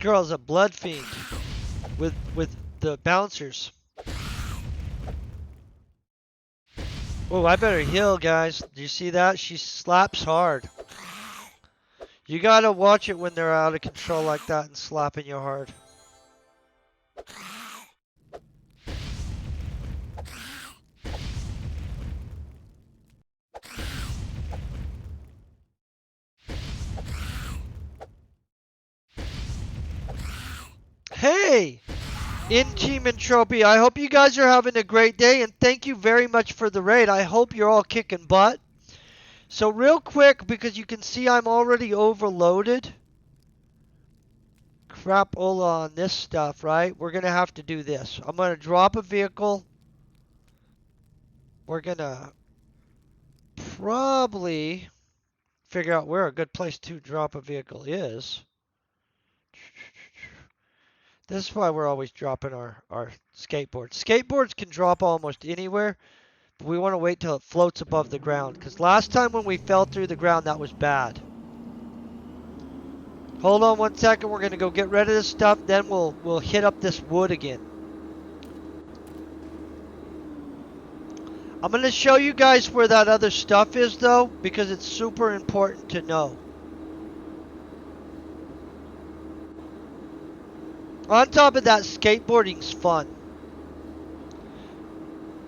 Girl's a blood fiend with the bouncers. Oh, I better heal, guys. Do you see that? She slaps hard. You gotta watch it when they're out of control like that and slapping you hard. Hey! In Team Entropy, I hope you guys are having a great day, and thank you very much for the raid. I hope you're all kicking butt. So real quick, because you can see I'm already overloaded. Crapola on this stuff, right? We're going to have to do this. I'm going to drop a vehicle. We're going to probably figure out where a good place to drop a vehicle is. This is why we're always dropping our skateboards. Skateboards can drop almost anywhere, but we want to wait till it floats above the ground. Because last time when we fell through the ground, that was bad. Hold on 1 second. We're going to go get rid of this stuff. Then we'll hit up this wood again. I'm going to show you guys where that other stuff is, though, because it's super important to know. On top of that, skateboarding's fun.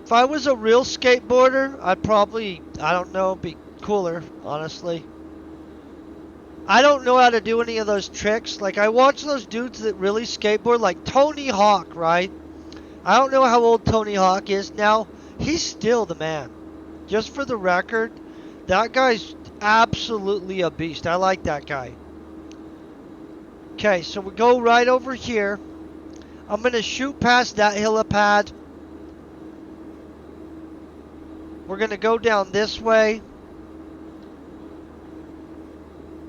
If I was a real skateboarder, I'd probably, I don't know, be cooler, honestly. I don't know how to do any of those tricks. Like, I watch those dudes that really skateboard, like Tony Hawk, right? I don't know how old Tony Hawk is now. He's still the man. Just for the record, that guy's absolutely a beast. I like that guy. Okay, so we go right over here. I'm going to shoot past that helipad. We're going to go down this way.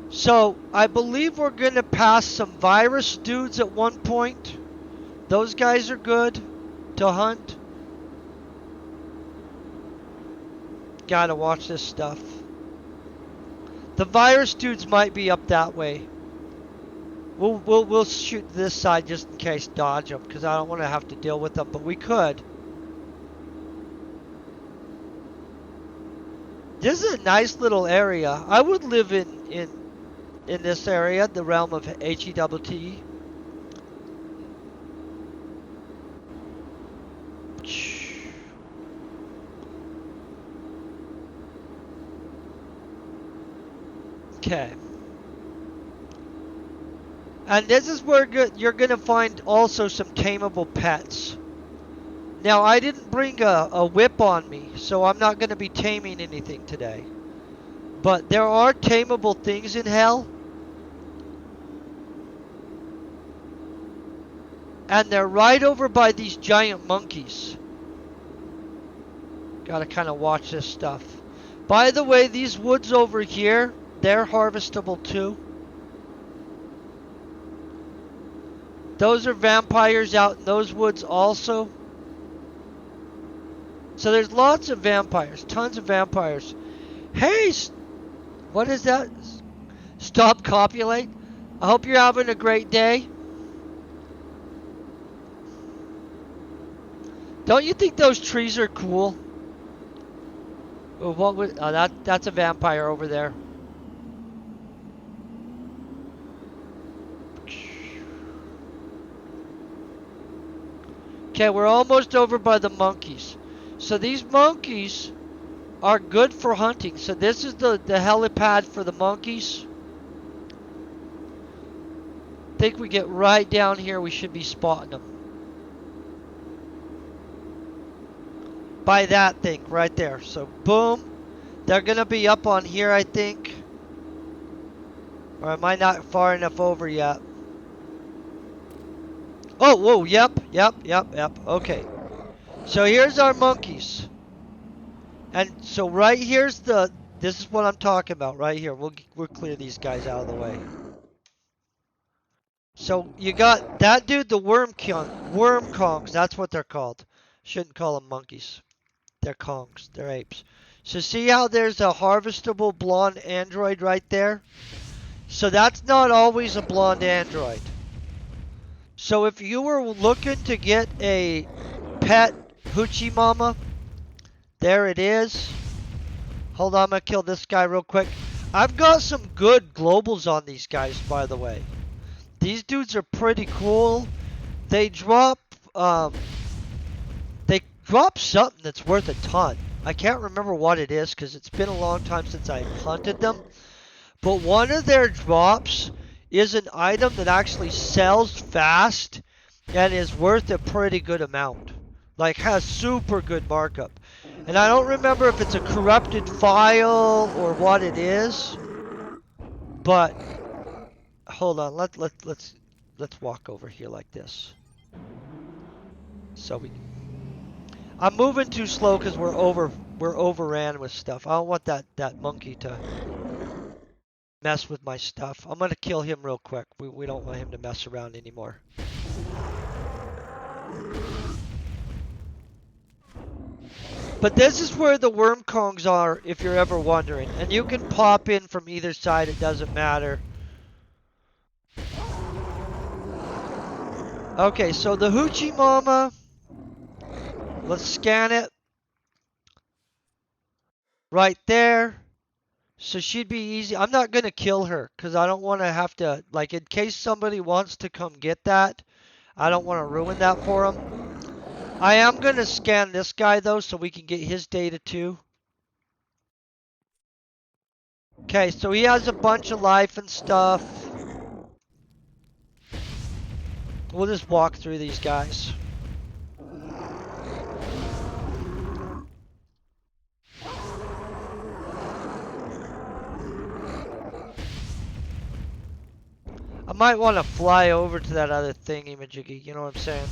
So, I believe we're going to pass some virus dudes at one point. Those guys are good to hunt. Gotta watch this stuff. The virus dudes might be up that way. We'll shoot this side just in case, dodge them, because I don't want to have to deal with them, but we could. This is a nice little area. I would live in this area, the realm of HEWT. Okay. And this is where you're going to find also some tameable pets. Now, I didn't bring a whip on me, so I'm not going to be taming anything today. But there are tameable things in hell. And they're right over by these giant monkeys. Gotta kind of watch this stuff. By the way, these woods over here, they're harvestable too. Those are vampires out in those woods also. So there's lots of vampires, tons of vampires. Hey, what is that? Stop copulate. I hope you're having a great day. Don't you think those trees are cool? What would, oh, that's a vampire over there. Okay, we're almost over by the monkeys. So these monkeys are good for hunting. So this is the helipad for the monkeys. Think we get right down here, we should be spotting them. By that thing right there. So boom. They're gonna be up on here, I think. Or am I not far enough over yet? Oh, whoa, yep. Okay. So here's our monkeys. And so right here's this is what I'm talking about right here. We'll clear these guys out of the way. So you got that dude, the worm kongs, that's what they're called. Shouldn't call them monkeys. They're kongs, they're apes. So see how there's a harvestable blonde android right there? So that's not always a blonde android. So if you were looking to get a pet hoochie mama, there it is. Hold on, I'm gonna kill this guy real quick. I've got some good globals on these guys, by the way. These dudes are pretty cool. They drop, they drop something that's worth a ton. I can't remember what it is because it's been a long time since I hunted them. But one of their drops is an item that actually sells fast and is worth a pretty good amount. Like has super good markup. And I don't remember if it's a corrupted file or what it is. But hold on, let's walk over here like this. So I'm moving too slow because we're overran with stuff. I don't want that monkey to mess with my stuff. I'm gonna kill him real quick. We don't want him to mess around anymore. But this is where the worm kongs are, if you're ever wondering. And you can pop in from either side, it doesn't matter. Okay, so the hoochie mama, let's scan it. Right there. So she'd be easy. I'm not going to kill her because I don't want to have to, like, in case somebody wants to come get that, I don't want to ruin that for them. I am going to scan this guy, though, so we can get his data, too. Okay, so he has a bunch of life and stuff. We'll just walk through these guys. I might want to fly over to that other thingy-majiggy, you know what I'm saying?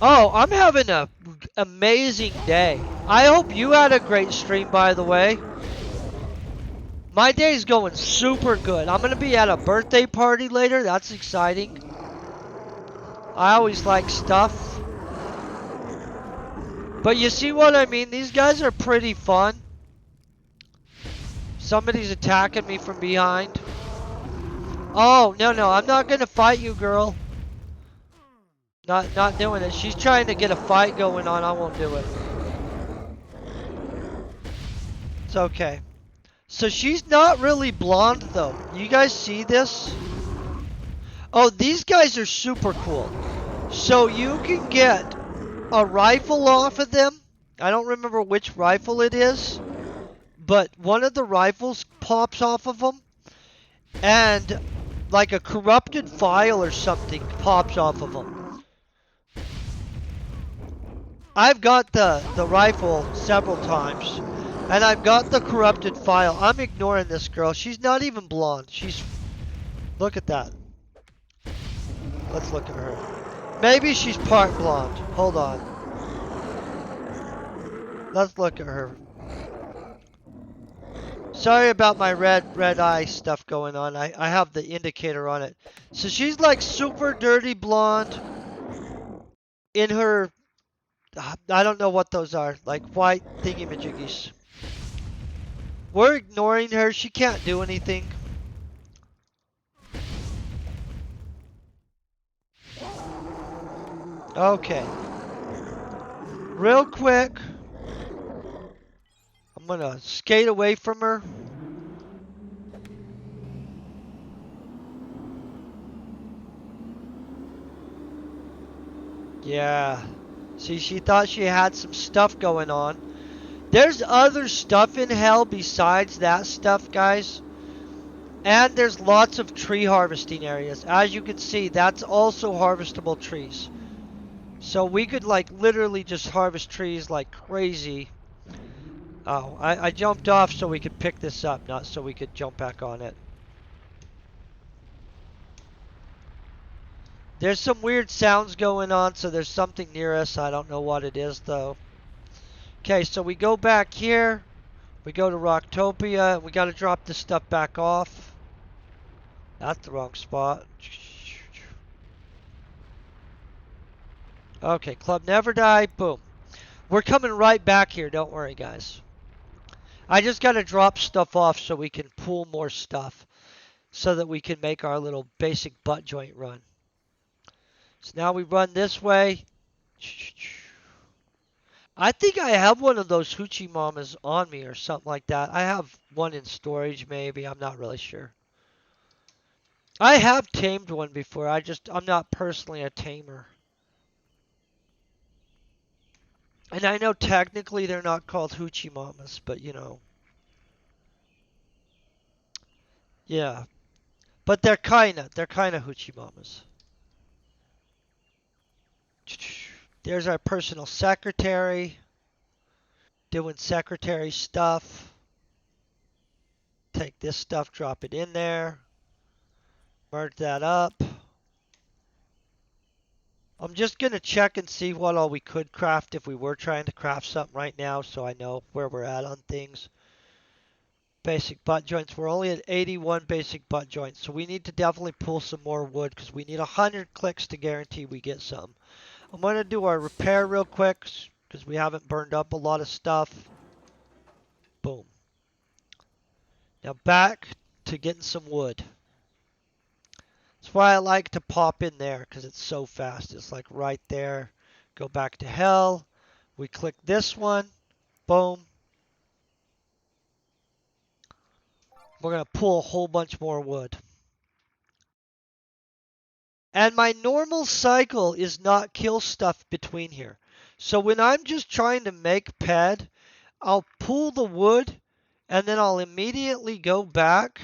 Oh, I'm having an amazing day. I hope you had a great stream, by the way. My day's going super good. I'm going to be at a birthday party later. That's exciting. I always like stuff. But you see what I mean? These guys are pretty fun. Somebody's attacking me from behind. Oh, no, I'm not going to fight you, girl. Not doing it. She's trying to get a fight going on. I won't do it. It's okay. So she's not really blonde, though. You guys see this? Oh, these guys are super cool. So you can get a rifle off of them. I don't remember which rifle it is, but one of the rifles pops off of them, and like a corrupted file or something pops off of them. I've got the rifle several times, and I've got the corrupted file. I'm ignoring this girl. She's not even blonde. Look at that. Let's look at her. Maybe she's part blonde. Hold on. Let's look at her. Sorry about my red eye stuff going on. I have the indicator on it. So she's like super dirty blonde in her, I don't know what those are, like white thingy-majiggies. We're ignoring her. She can't do anything. Okay. Real quick. I'm gonna skate away from her. Yeah. See, she thought she had some stuff going on. There's other stuff in hell besides that stuff, guys. And there's lots of tree harvesting areas. As you can see, that's also harvestable trees. So we could like literally just harvest trees like crazy. Oh, I jumped off so we could pick this up, not so we could jump back on it. There's some weird sounds going on, so there's something near us. I don't know what it is though. Okay, so we go back here. We go to Rocktopia. We got to drop this stuff back off. That's the wrong spot. Okay, Club Never Die. Boom. We're coming right back here. Don't worry, guys. I just got to drop stuff off so we can pull more stuff so that we can make our little basic butt joint run. So now we run this way. I think I have one of those hoochie mamas on me or something like that. I have one in storage maybe. I'm not really sure. I have tamed one before. I'm not personally a tamer. And I know technically they're not called hoochie mamas, but you know. Yeah. But they're kinda hoochie mamas. There's our personal secretary doing secretary stuff. Take this stuff, drop it in there. Merge that up. I'm just going to check and see what all we could craft if we were trying to craft something right now so I know where we're at on things. Basic butt joints. We're only at 81 basic butt joints, so we need to definitely pull some more wood because we need 100 clicks to guarantee we get some. I'm going to do our repair real quick because we haven't burned up a lot of stuff. Boom. Now back to getting some wood. That's why I like to pop in there because it's so fast. It's like right there. Go back to hell. We click this one. Boom. We're going to pull a whole bunch more wood. And my normal cycle is not kill stuff between here. So when I'm just trying to make ped, I'll pull the wood and then I'll immediately go back.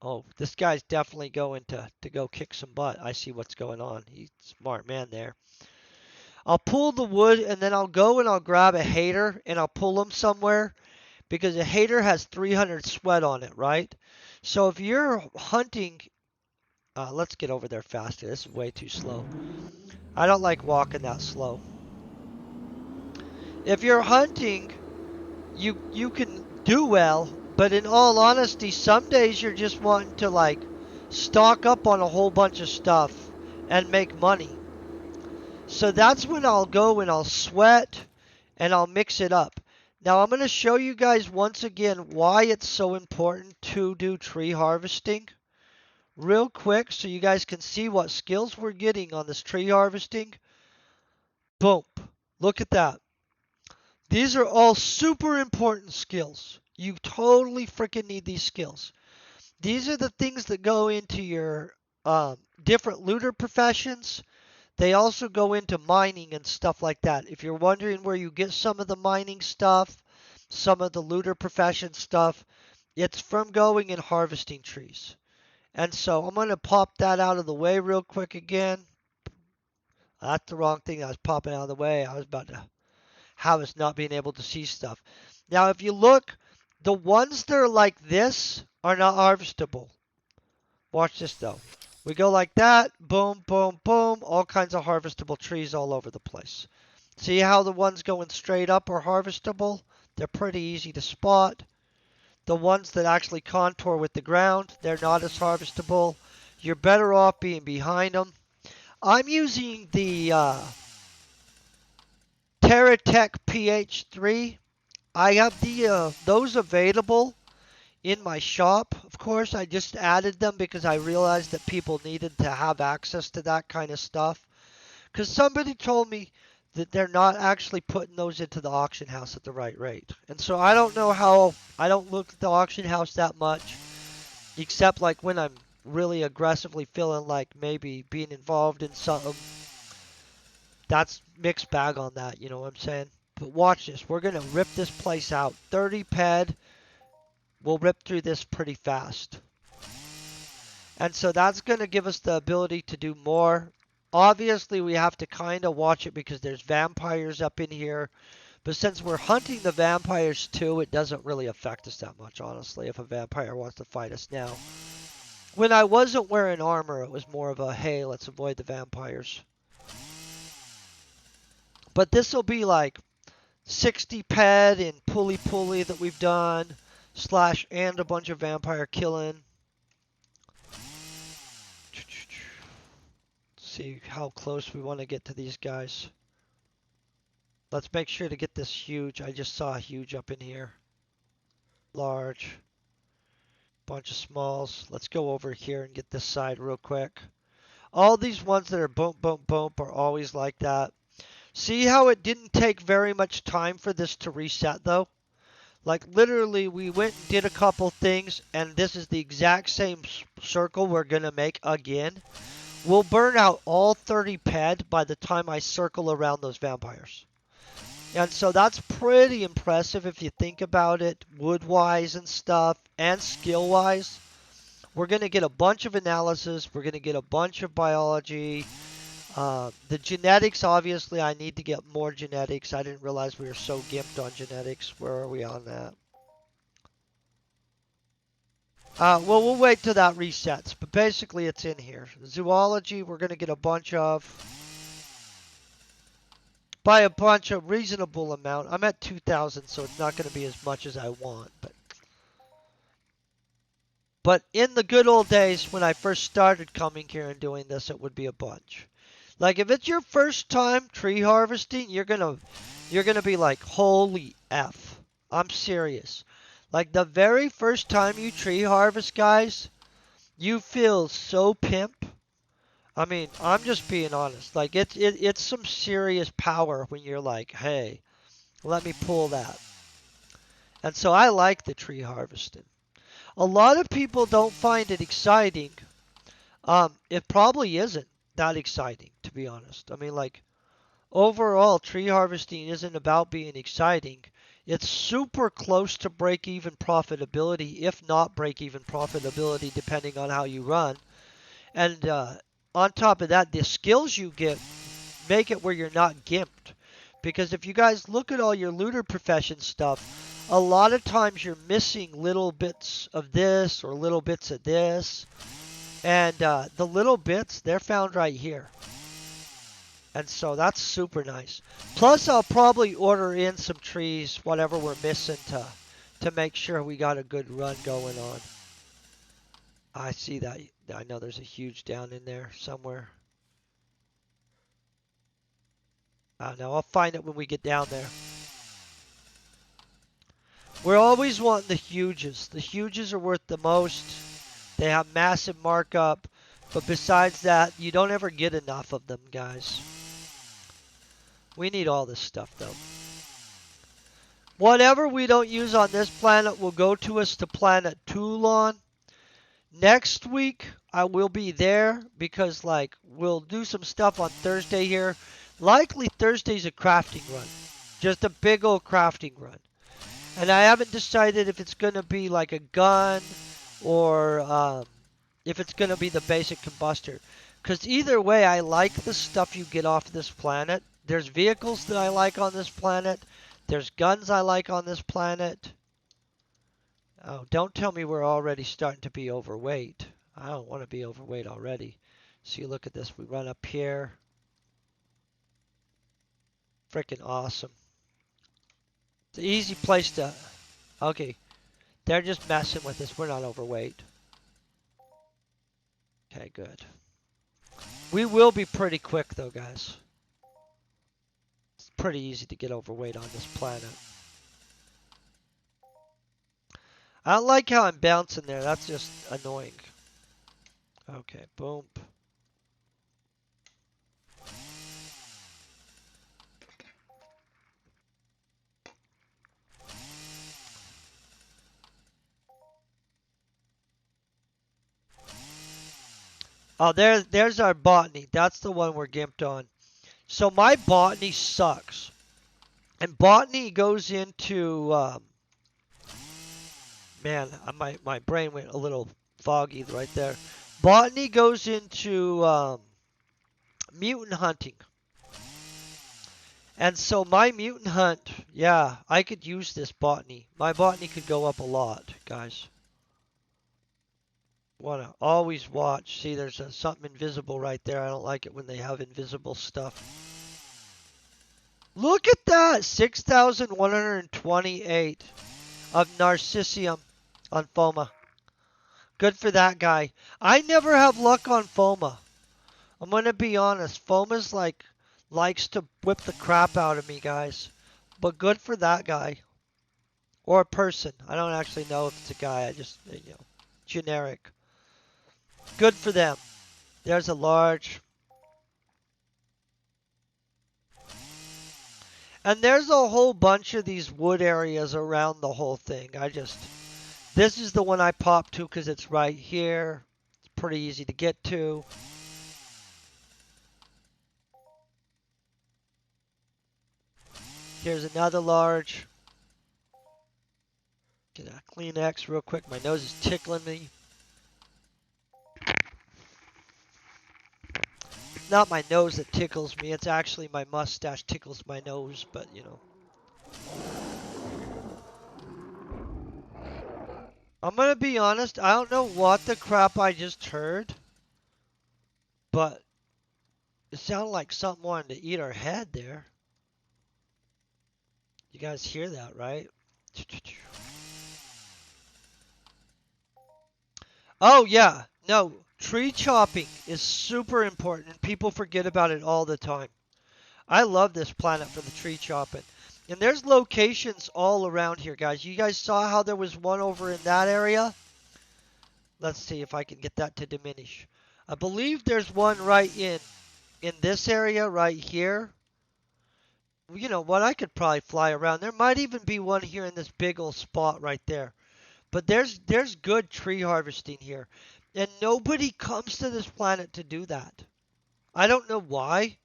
Oh, this guy's definitely going to go kick some butt. I see what's going on. He's a smart man there. I'll pull the wood and then I'll go and I'll grab a hater and I'll pull him somewhere because a hater has 300 sweat on it, right? So if you're hunting, let's get over there faster. This is way too slow. I don't like walking that slow. If you're hunting, you can do well, but in all honesty, some days you're just wanting to like stock up on a whole bunch of stuff and make money. So that's when I'll go and I'll sweat and I'll mix it up. Now I'm going to show you guys once again why it's so important to do tree harvesting real quick so you guys can see what skills we're getting on this tree harvesting. Boom. Look at that. These are all super important skills. You totally freaking need these skills. These are the things that go into your different looter professions. They also go into mining and stuff like that. If you're wondering where you get some of the mining stuff, some of the looter profession stuff, it's from going and harvesting trees. And so I'm going to pop that out of the way real quick again. That's the wrong thing. I was popping out of the way. I was about to have us not being able to see stuff. Now, if you look, the ones that are like this are not harvestable. Watch this, though. We go like that. Boom, boom, boom. All kinds of harvestable trees all over the place. See how the ones going straight up are harvestable? They're pretty easy to spot. The ones that actually contour with the ground, they're not as harvestable. You're better off being behind them. I'm using the TerraTech PH3. I have those available in my shop. Of course, I just added them because I realized that people needed to have access to that kind of stuff. Because somebody told me that they're not actually putting those into the auction house at the right rate. And so I don't know how, I don't look at the auction house that much, except like when I'm really aggressively feeling like maybe being involved in something. That's mixed bag on that, you know what I'm saying? But watch this. We're going to rip this place out. 30 ped. We'll rip through this pretty fast. And so that's going to give us the ability to do more. Obviously, we have to kind of watch it because there's vampires up in here. But since we're hunting the vampires too, it doesn't really affect us that much, honestly, if a vampire wants to fight us now. When I wasn't wearing armor, it was more of a, hey, let's avoid the vampires. But this will be like 60 ped and pulley that we've done, slash and a bunch of vampire killing. See how close we want to get to these guys. Let's make sure to get this huge. I just saw a huge up in here. Large. Bunch of smalls. Let's go over here and get this side real quick. All these ones that are boom, boom, boom are always like that. See how it didn't take very much time for this to reset though? Like literally we went and did a couple things and this is the exact same circle we're going to make again. We'll burn out all 30 ped by the time I circle around those vampires. And so that's pretty impressive if you think about it, wood-wise and stuff, and skill-wise. We're going to get a bunch of analysis. We're going to get a bunch of biology. The genetics, obviously, I need to get more genetics. I didn't realize we were so gimped on genetics. Where are we on that? Well, we'll wait till that resets. But basically, it's in here. Zoology, we're going to get a bunch of. By a bunch, a reasonable amount. I'm at 2,000, so it's not going to be as much as I want. But in the good old days, when I first started coming here and doing this, it would be a bunch. Like if it's your first time tree harvesting, you're gonna be like, holy F. I'm serious. Like the very first time you tree harvest, guys, you feel so pimp. I mean, I'm just being honest. Like it's some serious power when you're like, hey, let me pull that. And so I like the tree harvesting. A lot of people don't find it exciting. It probably isn't that exciting, to be honest. I mean, like, overall, tree harvesting isn't about being exciting. It's super close to break-even profitability, if not break-even profitability, depending on how you run. And on top of that, the skills you get make it where you're not gimped. Because if you guys look at all your looter profession stuff, a lot of times you're missing little bits of this or little bits of this. And the little bits, they're found right here. And so that's super nice. Plus, I'll probably order in some trees, whatever we're missing, to make sure we got a good run going on. I see that. I know there's a huge down in there somewhere. I don't know. I'll find it when we get down there. We're always wanting the huges. The huges are worth the most. They have massive markup. But besides that, you don't ever get enough of them, guys. We need all this stuff, though. Whatever we don't use on this planet will go to us to planet Toulon. Next week, I will be there because, like, we'll do some stuff on Thursday here. Likely Thursday's a crafting run. Just a big old crafting run. And I haven't decided if it's going to be like a gun or if it's going to be the basic combustor. Because either way, I like the stuff you get off this planet. There's vehicles that I like on this planet. There's guns I like on this planet. Oh, don't tell me we're already starting to be overweight. I don't want to be overweight already. See, look at this. We run up here. Freaking awesome. It's an easy place to... Okay. They're just messing with us. We're not overweight. Okay, good. We will be pretty quick, though, guys. It's pretty easy to get overweight on this planet. I don't like how I'm bouncing there. That's just annoying. Okay, boom. Oh, there's our botany. That's the one we're gimped on. So my botany sucks. And botany goes into, man, my brain went a little foggy right there. Botany goes into mutant hunting. And so my mutant hunt, yeah, I could use this botany. My botany could go up a lot, guys. Wanna always watch. See, there's something invisible right there. I don't like it when they have invisible stuff. Look at that! 6,128 of Narcissium on Foma. Good for that guy. I never have luck on Foma. I'm gonna be honest. Foma's likes to whip the crap out of me, guys. But good for that guy. Or a person. I don't actually know if it's a guy. I just, generic. Good for them. There's a large. And there's a whole bunch of these wood areas around the whole thing. This is the one I popped to because it's right here. It's pretty easy to get to. Here's another large. Get a Kleenex real quick. My nose is tickling me. Not my nose that tickles me. It's actually my mustache tickles my nose, but I'm gonna be honest. I don't know what the crap I just heard, but it sounded like something wanted to eat our head there. You guys hear that, right? Oh, yeah. No, tree chopping is super important, and people forget about it all the time. I love this planet for the tree chopping. And there's locations all around here, guys. You guys saw how there was one over in that area? Let's see if I can get that to diminish. I believe there's one right in this area right here. You know what? I could probably fly around. There might even be one here in this big old spot right there. But there's good tree harvesting here. And nobody comes to this planet to do that. I don't know why.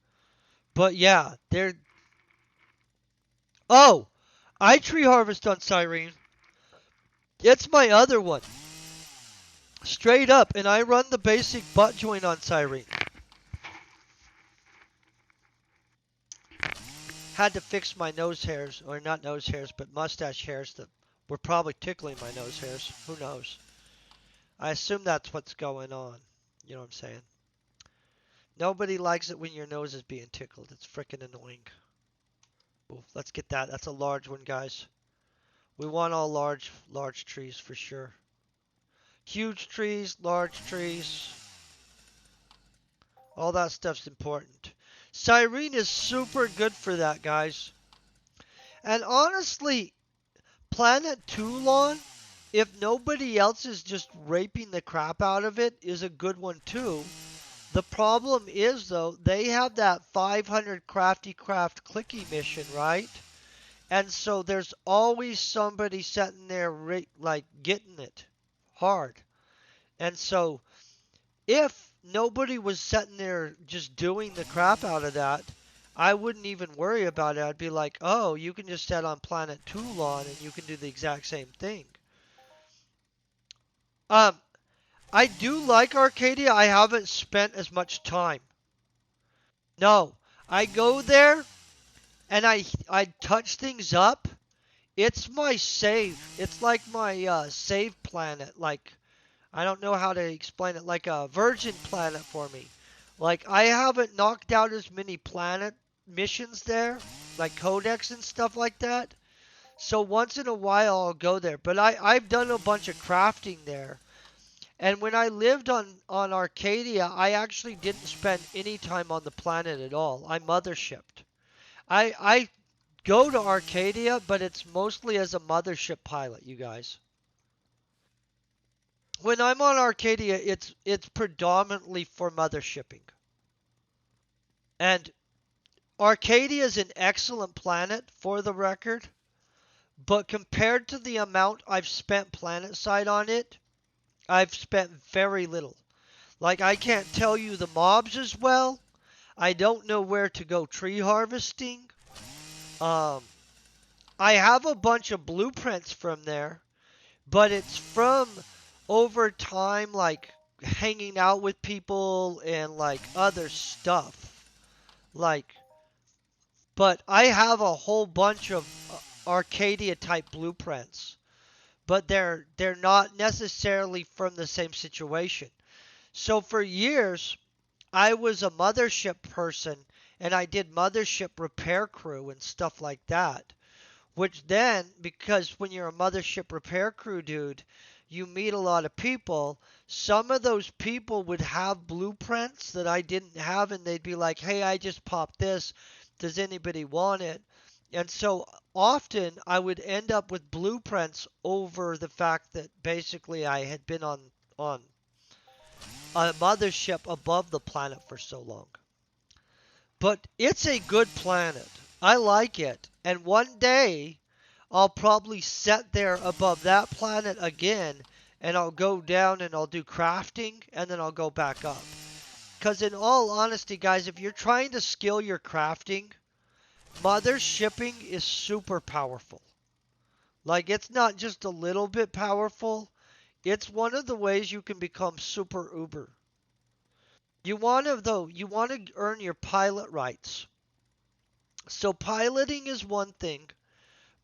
But yeah, they're... Oh! I tree harvest on Cyrene. It's my other one. Straight up. And I run the basic butt joint on Cyrene. Had to fix my nose hairs. Or not nose hairs, but mustache hairs that were probably tickling my nose hairs. Who knows? I assume that's what's going on. You know what I'm saying? Nobody likes it when your nose is being tickled. It's freaking annoying. Ooh, let's get that. That's a large one, guys. We want all large trees for sure. Huge trees, large trees. All that stuff's important. Cyrene is super good for that, guys. And honestly, Planet Toulon, if nobody else is just raping the crap out of it, is a good one too. The problem is, though, they have that 500 Crafty Craft clicky mission, right? And so there's always somebody sitting there, like, getting it hard. And so if nobody was sitting there just doing the crap out of that, I wouldn't even worry about it. I'd be like, oh, you can just set on Planet Toulon and you can do the exact same thing. I do like Arcadia. I haven't spent as much time. No, I go there and I touch things up. It's my save. It's like my save planet. Like, I don't know how to explain it. Like a virgin planet for me. Like, I haven't knocked out as many planet missions there, like codex and stuff like that. So once in a while I'll go there. But I've done a bunch of crafting there. And when I lived on Arcadia, I actually didn't spend any time on the planet at all. I mothershipped. I go to Arcadia, but it's mostly as a mothership pilot, you guys. When I'm on Arcadia, it's predominantly for mothershipping. And Arcadia is an excellent planet for the record, but compared to the amount I've spent planetside on it, I've spent very little. Like, I can't tell you the mobs as well. I don't know where to go tree harvesting. Um, I have a bunch of blueprints from there, but it's from over time, like hanging out with people and like other stuff. Like, but I have a whole bunch of Arcadia type blueprints, but they're not necessarily from the same situation. So for years, I was a mothership person and I did mothership repair crew and stuff like that. Which then, because when you're a mothership repair crew dude, you meet a lot of people. Some of those people would have blueprints that I didn't have, and they'd be like, hey, I just popped this. Does anybody want it? And so often I would end up with blueprints over the fact that basically I had been on a mothership above the planet for so long. But it's a good planet. I like it. And one day I'll probably set there above that planet again and I'll go down and I'll do crafting and then I'll go back up. Because in all honesty, guys, if you're trying to skill your crafting, mother shipping is super powerful. Like, it's not just a little bit powerful, it's one of the ways you can become super uber. You want to earn your pilot rights. So piloting is one thing,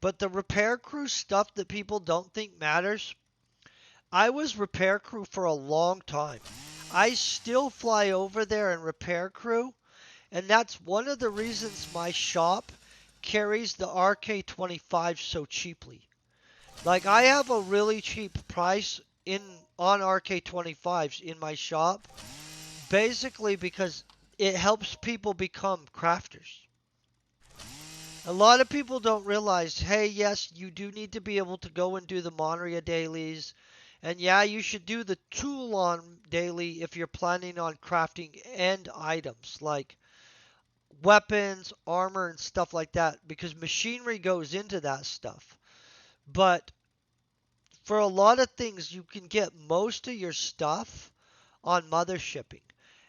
but the repair crew stuff that people don't think matters. I was repair crew for a long time. I still fly over there and repair crew, and that's one of the reasons my shop carries the RK25 so cheaply. Like, I have a really cheap price in on RK25s in my shop, basically because it helps people become crafters. A lot of people don't realize, hey, yes, you do need to be able to go and do the Monria dailies. And yeah, you should do the Toolon daily if you're planning on crafting end items like weapons, armor, and stuff like that, because machinery goes into that stuff. But for a lot of things, you can get most of your stuff on mother shipping,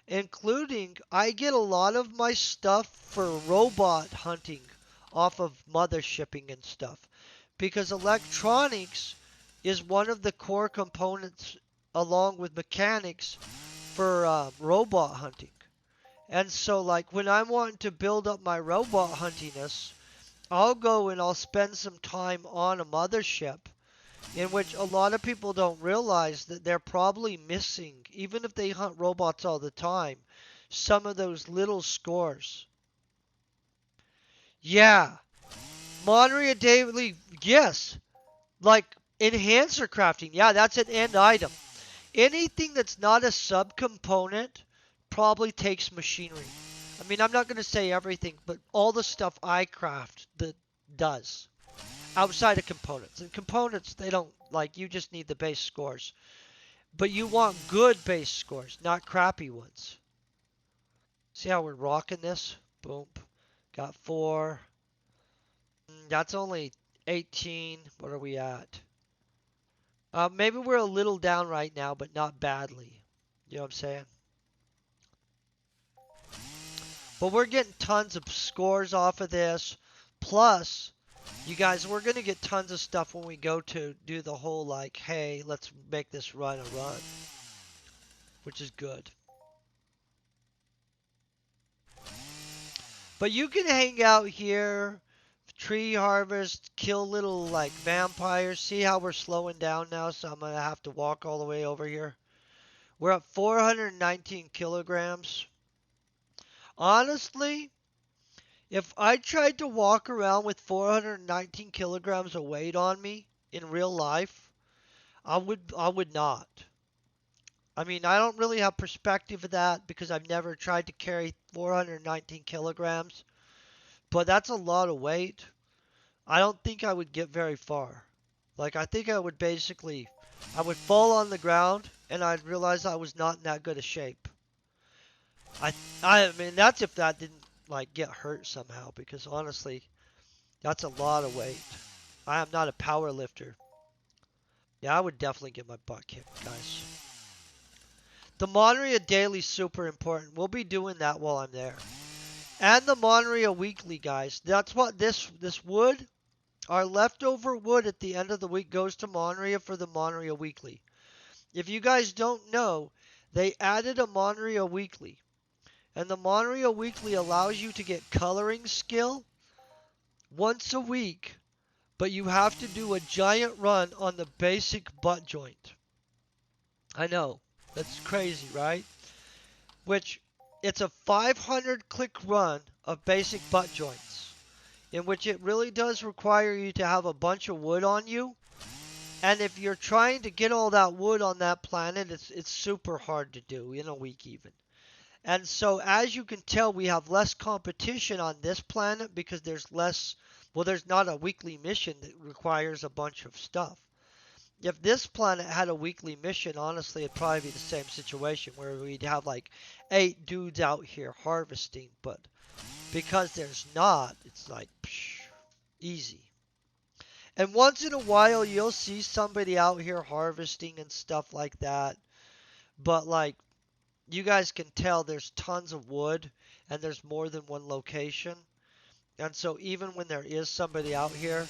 including I get a lot of my stuff for robot hunting off of mother shipping and stuff because electronics is one of the core components along with mechanics for robot hunting. And so, like, when I'm wanting to build up my robot huntiness, I'll go and I'll spend some time on a mothership in which a lot of people don't realize that they're probably missing, even if they hunt robots all the time, some of those little scores. Yeah, Monria Daily, yes. Like enhancer crafting, yeah, that's an end item. Anything that's not a subcomponent probably takes machinery. I mean, I'm not going to say everything, but all the stuff I craft that does outside of components. And components, they don't like you just need the base scores. But you want good base scores, not crappy ones. See how we're rocking this? Boom. Got 4. That's only 18. What are we at? Maybe we're a little down right now, but not badly. You know what I'm saying? But we're getting tons of scores off of this. Plus, you guys, we're going to get tons of stuff when we go to do the whole like, hey, let's make this run a run, which is good. But you can hang out here, tree harvest, kill little like vampires. See how we're slowing down now, so I'm going to have to walk all the way over here. We're at 419 kilograms. Honestly, if I tried to walk around with 419 kilograms of weight on me in real life, I would not. I mean, I don't really have perspective of that because I've never tried to carry 419 kilograms, but that's a lot of weight. I don't think I would get very far. Like, I think I would basically, I would fall on the ground and I'd realize I was not in that good a shape. I, I mean, that's if that didn't, like, get hurt somehow, because honestly, that's a lot of weight. I am not a power lifter. Yeah, I would definitely get my butt kicked, guys. The Monria Daily super important. We'll be doing that while I'm there. And the Monria Weekly, guys. That's what this wood, our leftover wood at the end of the week goes to Monria for the Monria Weekly. If you guys don't know, they added a Monria Weekly. And the Monria Weekly allows you to get coloring skill once a week, but you have to do a giant run on the basic butt joint. I know, that's crazy, right? Which, it's a 500 click run of basic butt joints, in which it really does require you to have a bunch of wood on you. And if you're trying to get all that wood on that planet, it's super hard to do in a week even. And so as you can tell, we have less competition on this planet because there's less, well, there's not a weekly mission that requires a bunch of stuff. If this planet had a weekly mission, honestly, it'd probably be the same situation where we'd have like 8 dudes out here harvesting. But because there's not, it's like, psh, easy. And once in a while, you'll see somebody out here harvesting and stuff like that. But like, you guys can tell there's tons of wood and there's more than one location. And so even when there is somebody out here,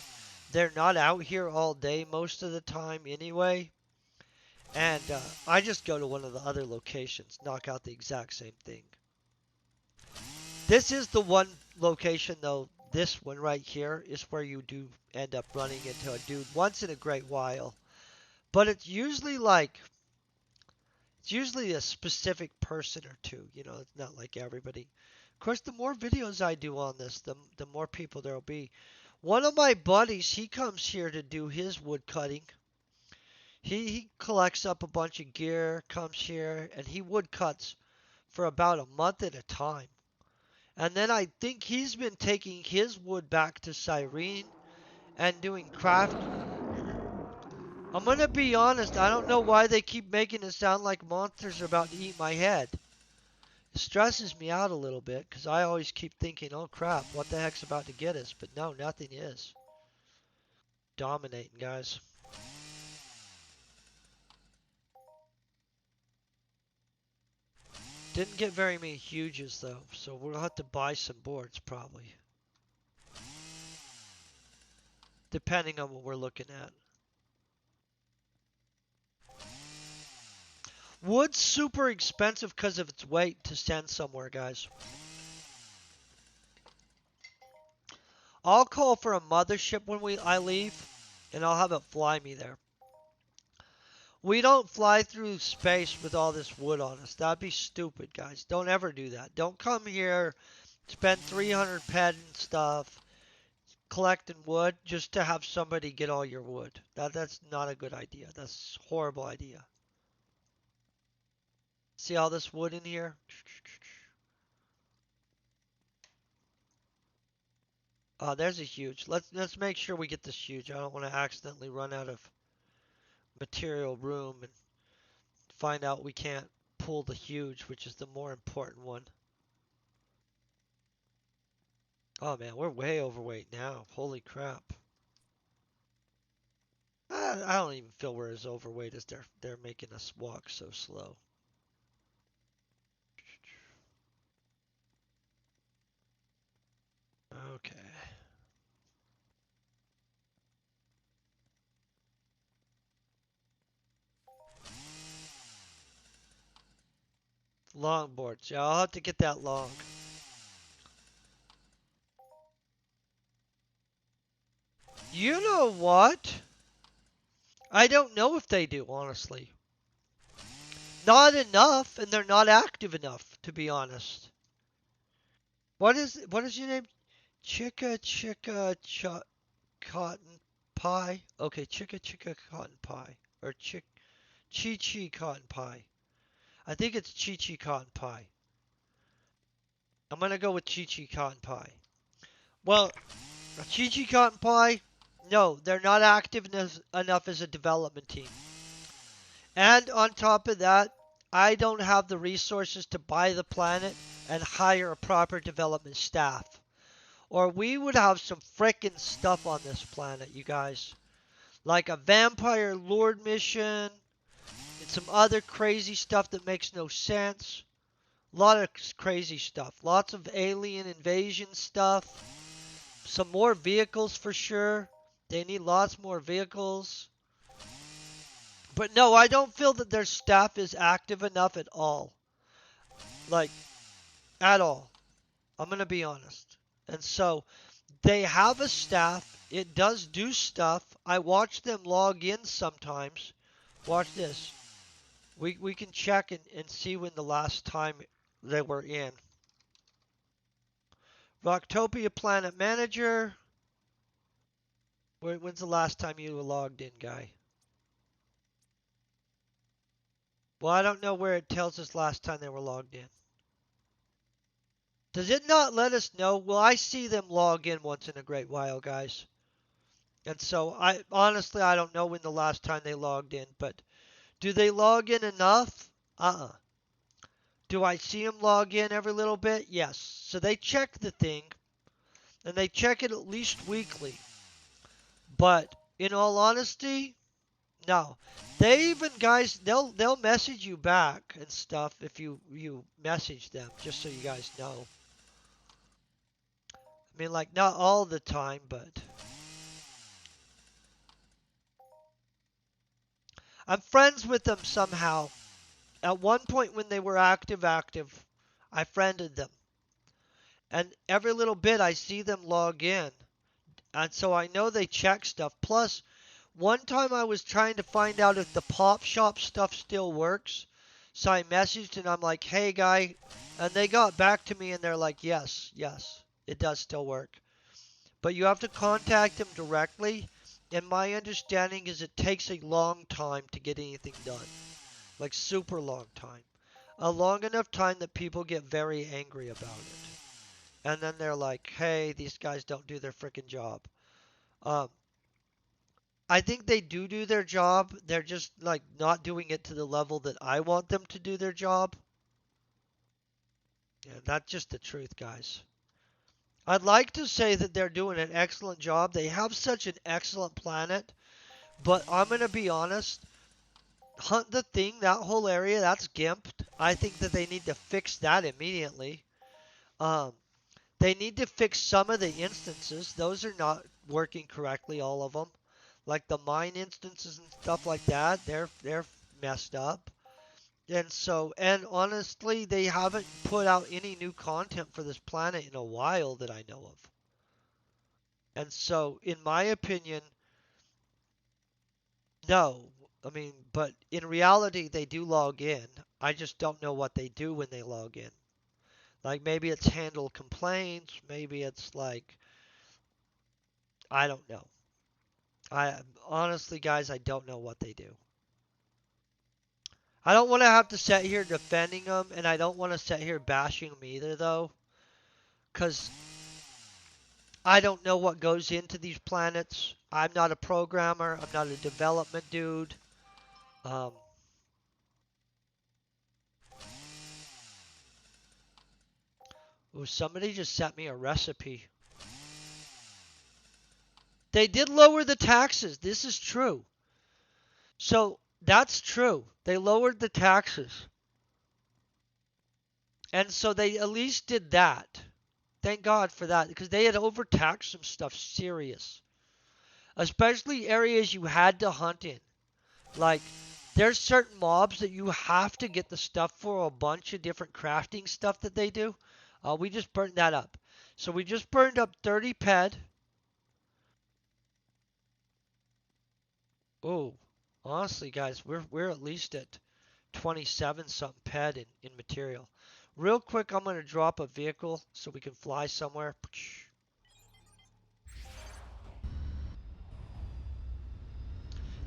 they're not out here all day most of the time anyway. And I just go to one of the other locations, knock out the exact same thing. This is the one location though, this one right here is where you do end up running into a dude once in a great while. But it's usually like, it's usually a specific person or two, you know, it's not like everybody. Of course, the more videos I do on this, the more people there'll be. One of my buddies, he comes here to do his wood cutting. He collects up a bunch of gear, comes here, and he wood cuts for about a month at a time. And then I think he's been taking his wood back to Cyrene and doing craft. I'm gonna be honest, I don't know why they keep making it sound like monsters are about to eat my head. It stresses me out a little bit because I always keep thinking, oh crap, what the heck's about to get us? But no, nothing is. Dominating, guys. Didn't get very many huges though, so we'll have to buy some boards probably. Depending on what we're looking at. Wood's super expensive because of its weight to send somewhere, guys. I'll call for a mothership when I leave, and I'll have it fly me there. We don't fly through space with all this wood on us. That'd be stupid, guys. Don't ever do that. Don't come here, spend 300 pet and stuff, collecting wood just to have somebody get all your wood. That's not a good idea. That's a horrible idea. See all this wood in here? There's a huge. Let's make sure we get this huge. I don't want to accidentally run out of material room and find out we can't pull the huge, which is the more important one. Oh man, we're way overweight now. Holy crap. I don't even feel we're as overweight as they're making us walk so slow. Okay. Longboards. Yeah, I'll have to get that long. You know what? I don't know if they do, honestly. Not enough, and they're not active enough, to be honest. What is your name? Chicka cotton pie. Okay, chicka cotton pie or chi cotton pie. I think it's chi cotton pie. I'm gonna go with chi cotton pie. Well, chi cotton pie. No, they're not active enough as a development team. And on top of that, I don't have the resources to buy the planet and hire a proper development staff. Or we would have some frickin' stuff on this planet, you guys. Like a vampire lord mission, some other crazy stuff that makes no sense. A lot of crazy stuff. Lots of alien invasion stuff. Some more vehicles for sure. They need lots more vehicles. But no, I don't feel that their staff is active enough at all. Like, at all. I'm going to be honest. And so, they have a staff. It does do stuff. I watch them log in sometimes. Watch this. We can check and see when the last time they were in. Rocktopia Planet Manager. When's the last time you were logged in, guy? Well, I don't know where it tells us last time they were logged in. Does it not let us know? Well, I see them log in once in a great while, guys. And so, honestly, I don't know when the last time they logged in, but do they log in enough? Do I see them log in every little bit? Yes. So they check the thing, and they check it at least weekly. But in all honesty, no. They even, guys, they'll message you back and stuff if you message them, just so you guys know. I mean, like, not all the time, but I'm friends with them somehow. At one point when they were active, I friended them. And every little bit I see them log in. And so I know they check stuff. Plus, one time I was trying to find out if the pop shop stuff still works. So I messaged and I'm like, hey guy. And they got back to me and they're like, yes, it does still work. But you have to contact them directly. And my understanding is it takes a long time to get anything done. Like super long time. A long enough time that people get very angry about it. And then they're like, hey, these guys don't do their freaking job. I think they do their job. They're just like not doing it to the level that I want them to do their job. Yeah, that's just the truth, guys. I'd like to say that they're doing an excellent job. They have such an excellent planet. But I'm going to be honest. Hunt the Thing, that whole area, that's gimped. I think that they need to fix that immediately. They need to fix some of the instances. Those are not working correctly, all of them. Like the mine instances and stuff like that, they're messed up. And so, and honestly, they haven't put out any new content for this planet in a while that I know of. And so, in my opinion, no. I mean, but in reality, they do log in. I just don't know what they do when they log in. Like, maybe it's handle complaints. Maybe it's like, I don't know. Honestly, guys, I don't know what they do. I don't want to have to sit here defending them, and I don't want to sit here bashing them either, though. Because I don't know what goes into these planets. I'm not a programmer. I'm not a development dude. Oh, somebody just sent me a recipe. They did lower the taxes. This is true. So, that's true. They lowered the taxes. And so they at least did that. Thank God for that. Because they had overtaxed some stuff serious. Especially areas you had to hunt in. Like, there's certain mobs that you have to get the stuff for a bunch of different crafting stuff that they do. We just burned that up. So we just burned up 30 ped. Oh, honestly, guys, we're at least at 27 something ped in material. Real quick, I'm going to drop a vehicle so we can fly somewhere.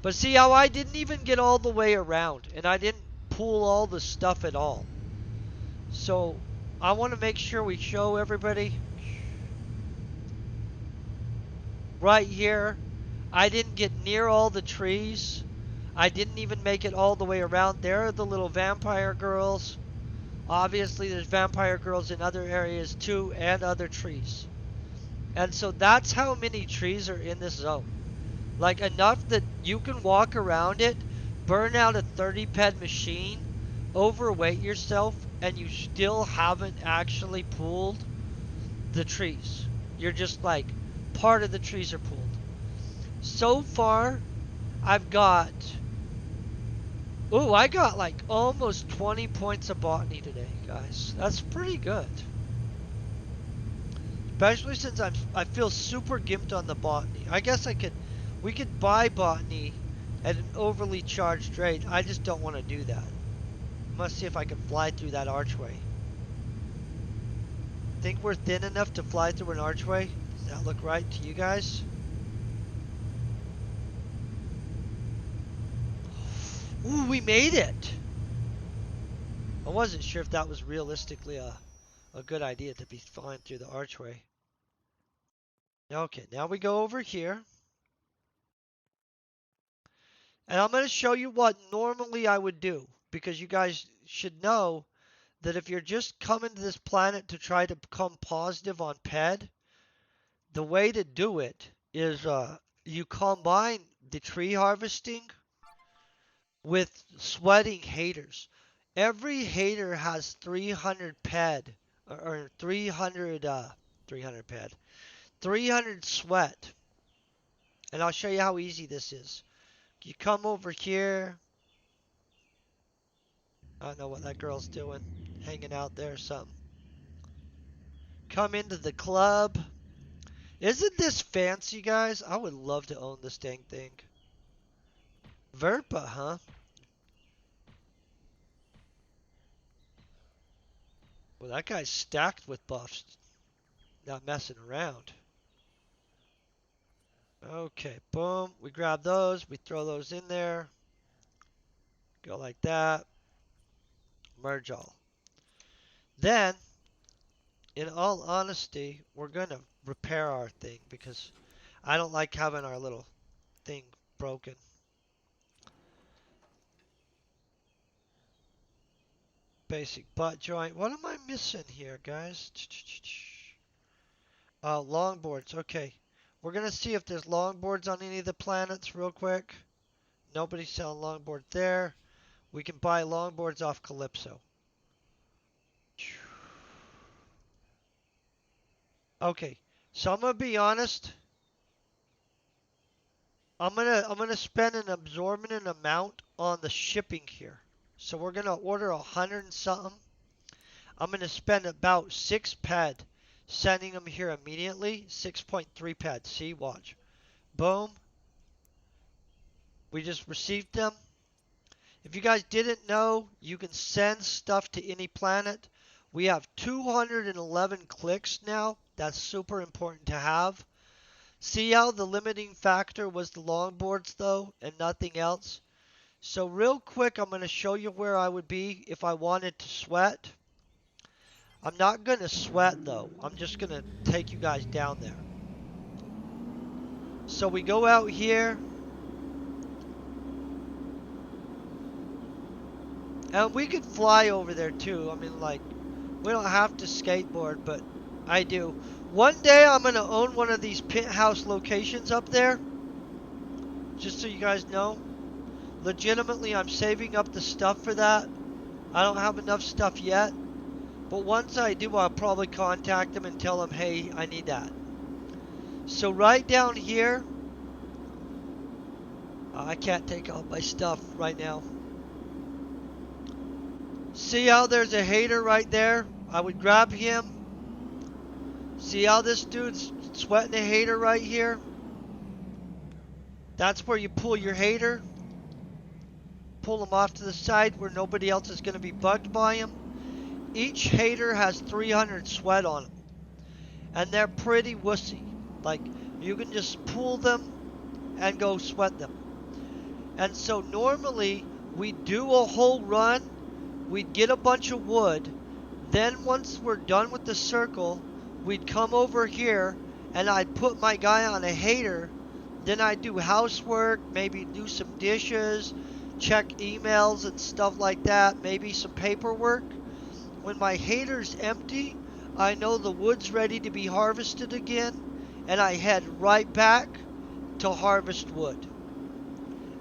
But see how I didn't even get all the way around, and I didn't pull all the stuff at all. So I want to make sure we show everybody. Right here, I didn't get near all the trees. I didn't even make it all the way around. There are the little vampire girls. Obviously, there's vampire girls in other areas too, and other trees. And so that's how many trees are in this zone. Like enough that you can walk around it, burn out a 30 ped machine, overweight yourself, and you still haven't actually pulled the trees. You're just like, part of the trees are pulled. So far, I've got, ooh, I got like almost 20 points of botany today, guys. That's pretty good. Especially since I feel super gimped on the botany. I guess we could buy botany at an overly charged rate. I just don't want to do that. Must see if I can fly through that archway. Think we're thin enough to fly through an archway? Does that look right to you guys? Ooh, we made it! I wasn't sure if that was realistically a good idea to be flying through the archway. Okay, now we go over here. And I'm going to show you what normally I would do. Because you guys should know that if you're just coming to this planet to try to become positive on PED, the way to do it is you combine the tree harvesting with sweating haters. Every hater has 300 PED or 300 PED, 300 sweat. And I'll show you how easy this is. You come over here. I don't know what that girl's doing, hanging out there or something. Come into the club. Isn't this fancy, guys? I would love to own this dang thing. Verpa, huh? Well, that guy's stacked with buffs. Not messing around. Okay, boom. We grab those. We throw those in there. Go like that. Merge all. Then, in all honesty, we're going to repair our thing because I don't like having our little thing broken. Basic butt joint. What am I missing here, guys? Longboards. Okay. We're going to see if there's longboards on any of the planets real quick. Nobody's selling longboard there. We can buy longboards off Calypso. Okay. So I'm going to be honest. I'm gonna spend an absorbent amount on the shipping here. So we're gonna order 100 and something. I'm gonna spend about 6 ped sending them here immediately. 6.3 ped. See, watch. Boom. We just received them. If you guys didn't know, you can send stuff to any planet. We have 211 clicks now. That's super important to have. See how the limiting factor was the longboards though and nothing else? So real quick, I'm going to show you where I would be if I wanted to sweat. I'm not going to sweat though. I'm just going to take you guys down there. So we go out here. And we could fly over there too. I mean, like, we don't have to skateboard, but I do. One day I'm going to own one of these penthouse locations up there. Just so you guys know. Legitimately, I'm saving up the stuff for that. I don't have enough stuff yet. But once I do, I'll probably contact them and tell them, hey, I need that. So right down here. I can't take out my stuff right now. See how there's a hater right there? I would grab him. See how this dude's sweating a hater right here? That's where you pull your hater. Pull him off to the side where nobody else is going to be bugged by him. Each hater has 300 sweat on them. And they're pretty wussy. Like, you can just pull them and go sweat them. And so normally, we'd do a whole run. We'd get a bunch of wood. Then once we're done with the circle, we'd come over here and I'd put my guy on a hater. Then I'd do housework, maybe do some dishes, check emails and stuff like that, maybe some paperwork. When my hater's empty, I know the wood's ready to be harvested again, and I head right back to harvest wood.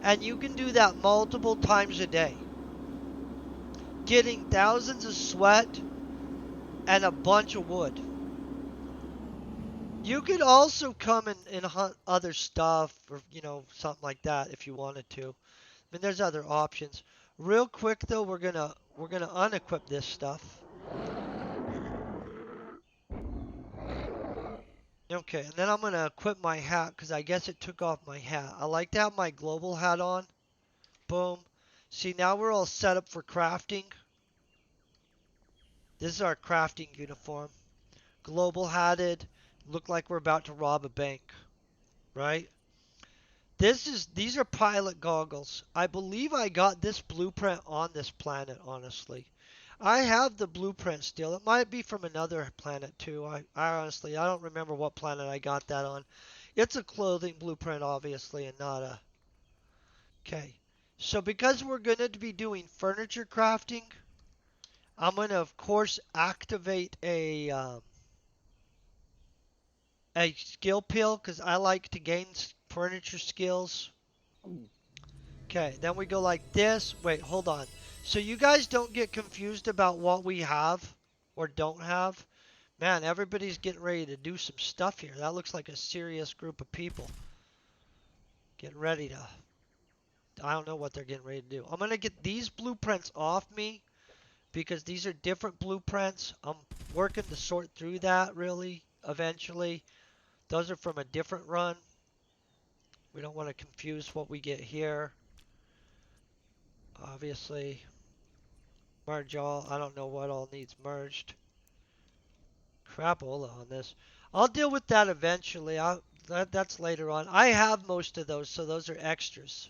And you can do that multiple times a day, getting thousands of sweat and a bunch of wood. You could also come and hunt other stuff or, something like that if you wanted to. I mean, there's other options. Real quick though, we're gonna unequip this stuff. Okay, and then I'm gonna equip my hat because I guess it took off my hat. I like to have my global hat on. Boom. See, now we're all set up for crafting. This is our crafting uniform. Global hatted. Look like we're about to rob a bank, right? These are pilot goggles. I believe I got this blueprint on this planet, honestly. I have the blueprint still. It might be from another planet too. I honestly I don't remember what planet I got that on. It's a clothing blueprint obviously and not a. Okay. So because we're going to be doing furniture crafting, I'm going to of course activate a skill pill because I like to gain furniture skills. Okay, then we go like this. Wait, hold on. So you guys don't get confused about what we have or don't have. Man, everybody's getting ready to do some stuff here. That looks like a serious group of people. Getting ready to... I don't know what they're getting ready to do. I'm going to get these blueprints off me because these are different blueprints. I'm working to sort through that really eventually. Those are from a different run. We don't want to confuse what we get here. Obviously, merge all. I don't know what all needs merged. Crapola on this. I'll deal with that eventually. That's later on. I have most of those, so those are extras.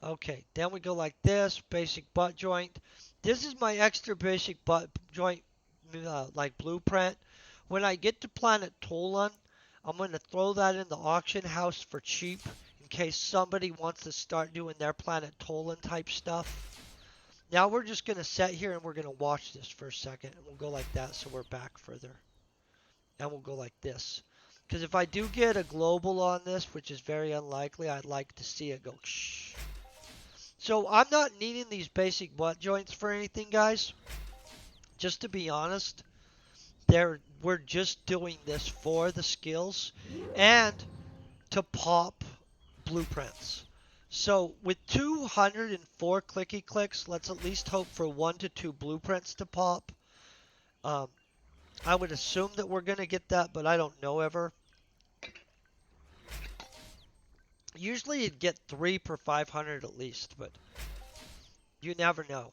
Okay, then we go like this, basic butt joint. This is my extra basic butt joint, like blueprint. When I get to Planet Tolan, I'm going to throw that in the auction house for cheap in case somebody wants to start doing their Planet Tolan type stuff. Now we're just going to sit here and we're going to watch this for a second. And we'll go like that so we're back further. And we'll go like this. Because if I do get a global on this, which is very unlikely, I'd like to see it go shh. So I'm not needing these basic butt joints for anything, guys. Just to be honest, we're just doing this for the skills and to pop blueprints. So with 204 clicky clicks, let's at least hope for 1 to 2 blueprints to pop. I would assume that we're going to get that, but I don't know ever. Usually you'd get 3 per 500 at least, but you never know.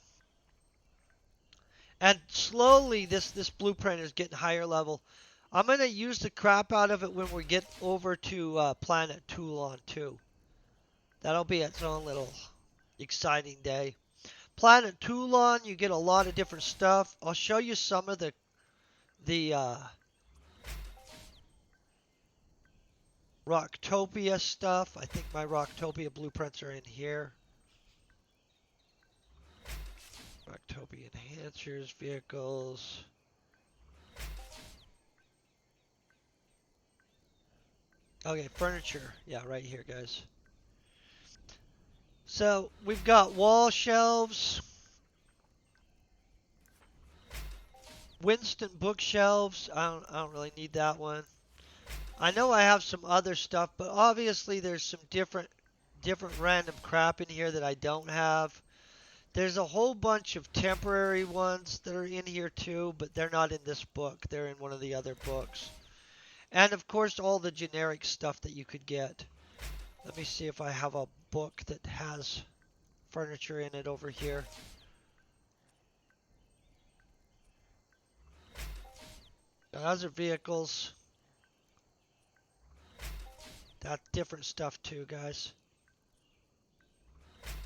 And slowly this blueprint is getting higher level. I'm going to use the crap out of it when we get over to Planet Toulon too. That'll be its own little exciting day. Planet Toulon, you get a lot of different stuff. I'll show you some of the Rocktopia stuff. I think my Rocktopia blueprints are in here. Rocktopia enhancers, vehicles. Okay, furniture. Yeah, right here, guys. So we've got wall shelves, Winston bookshelves. I don't really need that one. I know I have some other stuff, but obviously there's some different random crap in here that I don't have. There's a whole bunch of temporary ones that are in here too, but they're not in this book. They're in one of the other books. And of course all the generic stuff that you could get. Let me see if I have a book that has furniture in it over here. Those are vehicles. That's different stuff too, guys.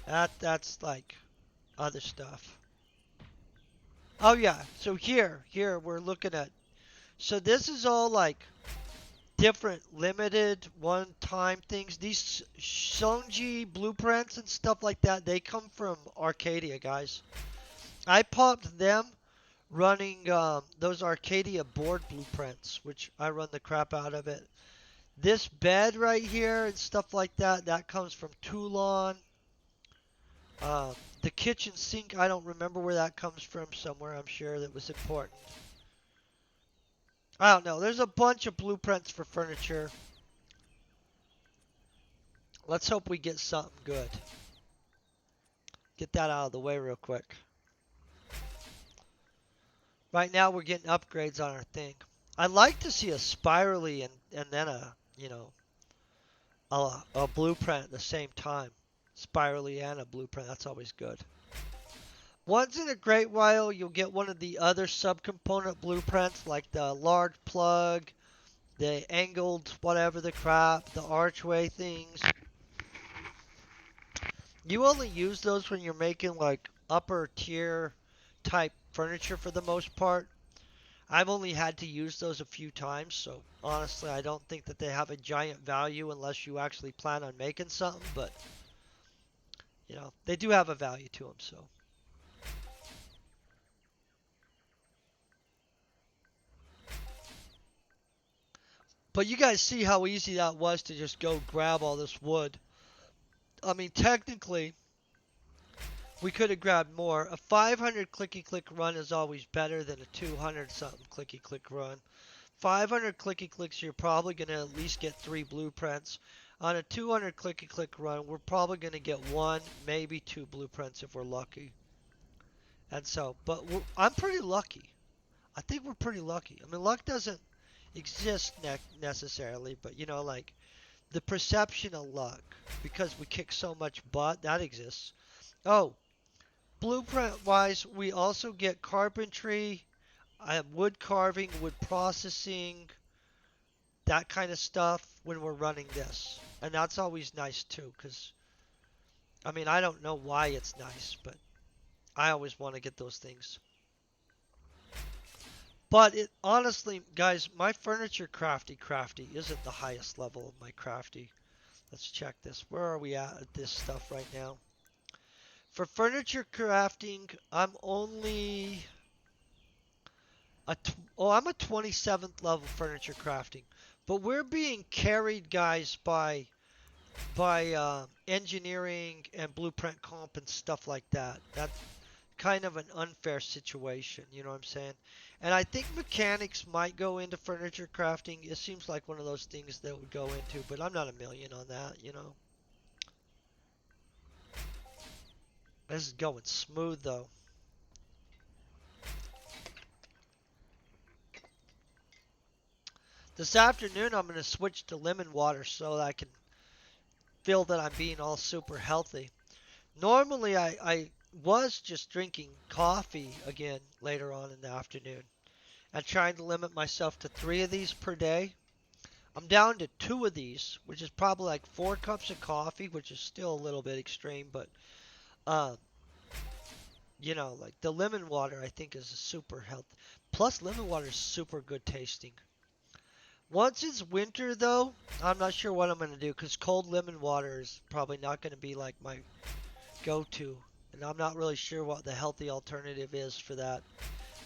That's like other stuff. Oh yeah, so here we're looking at. So this is all like different limited one-time things. These Shonji blueprints and stuff like that, they come from Arcadia, guys. I popped them running those Arcadia board blueprints, which I run the crap out of it. This bed right here and stuff like that, that comes from Toulon. The kitchen sink, I don't remember where that comes from. Somewhere, I'm sure that was important. I don't know. There's a bunch of blueprints for furniture. Let's hope we get something good. Get that out of the way real quick. Right now we're getting upgrades on our thing. I'd like to see a spirally and then a blueprint at the same time. Spirally and a blueprint, that's always good. Once in a great while, you'll get one of the other subcomponent blueprints, like the large plug, the angled whatever the crap, the archway things. You only use those when you're making like upper tier type furniture for the most part. I've only had to use those a few times, so honestly, I don't think that they have a giant value unless you actually plan on making something, but they do have a value to them, so. But you guys see how easy that was to just go grab all this wood. I mean, technically, we could have grabbed more. A 500 clicky click run is always better than a 200 something clicky click run. 500 clicky clicks, you're probably going to at least get 3 blueprints. On a 200 clicky click run, we're probably going to get 1, maybe 2 blueprints if we're lucky. And so, but I'm pretty lucky. I think we're pretty lucky. I mean, luck doesn't exist necessarily, but like the perception of luck, because we kick so much butt, that exists. Oh, blueprint wise, we also get carpentry, wood carving, wood processing, that kind of stuff when we're running this. And that's always nice too, because, I mean, I don't know why it's nice, but I always want to get those things. But it honestly, guys, my furniture crafty isn't the highest level of my crafty. Let's check this. Where are we at this stuff right now? For furniture crafting, I'm only I'm a 27th level furniture crafting, but we're being carried, guys, by engineering and blueprint comp and stuff like that. That's kind of an unfair situation, you know what I'm saying? And I think mechanics might go into furniture crafting. It seems like one of those things that would go into, but I'm not a million on that. This is going smooth though. This afternoon I'm going to switch to lemon water so that I can feel that I'm being all super healthy. Normally I was just drinking coffee again later on in the afternoon and trying to limit myself to 3 of these per day. I'm down to 2 of these, which is probably like 4 cups of coffee, which is still a little bit extreme, but um, like the lemon water I think is a super healthy. Plus lemon water is super good tasting. Once it's winter though, I'm not sure what I'm going to do because cold lemon water is probably not going to be like my go-to. And I'm not really sure what the healthy alternative is for that.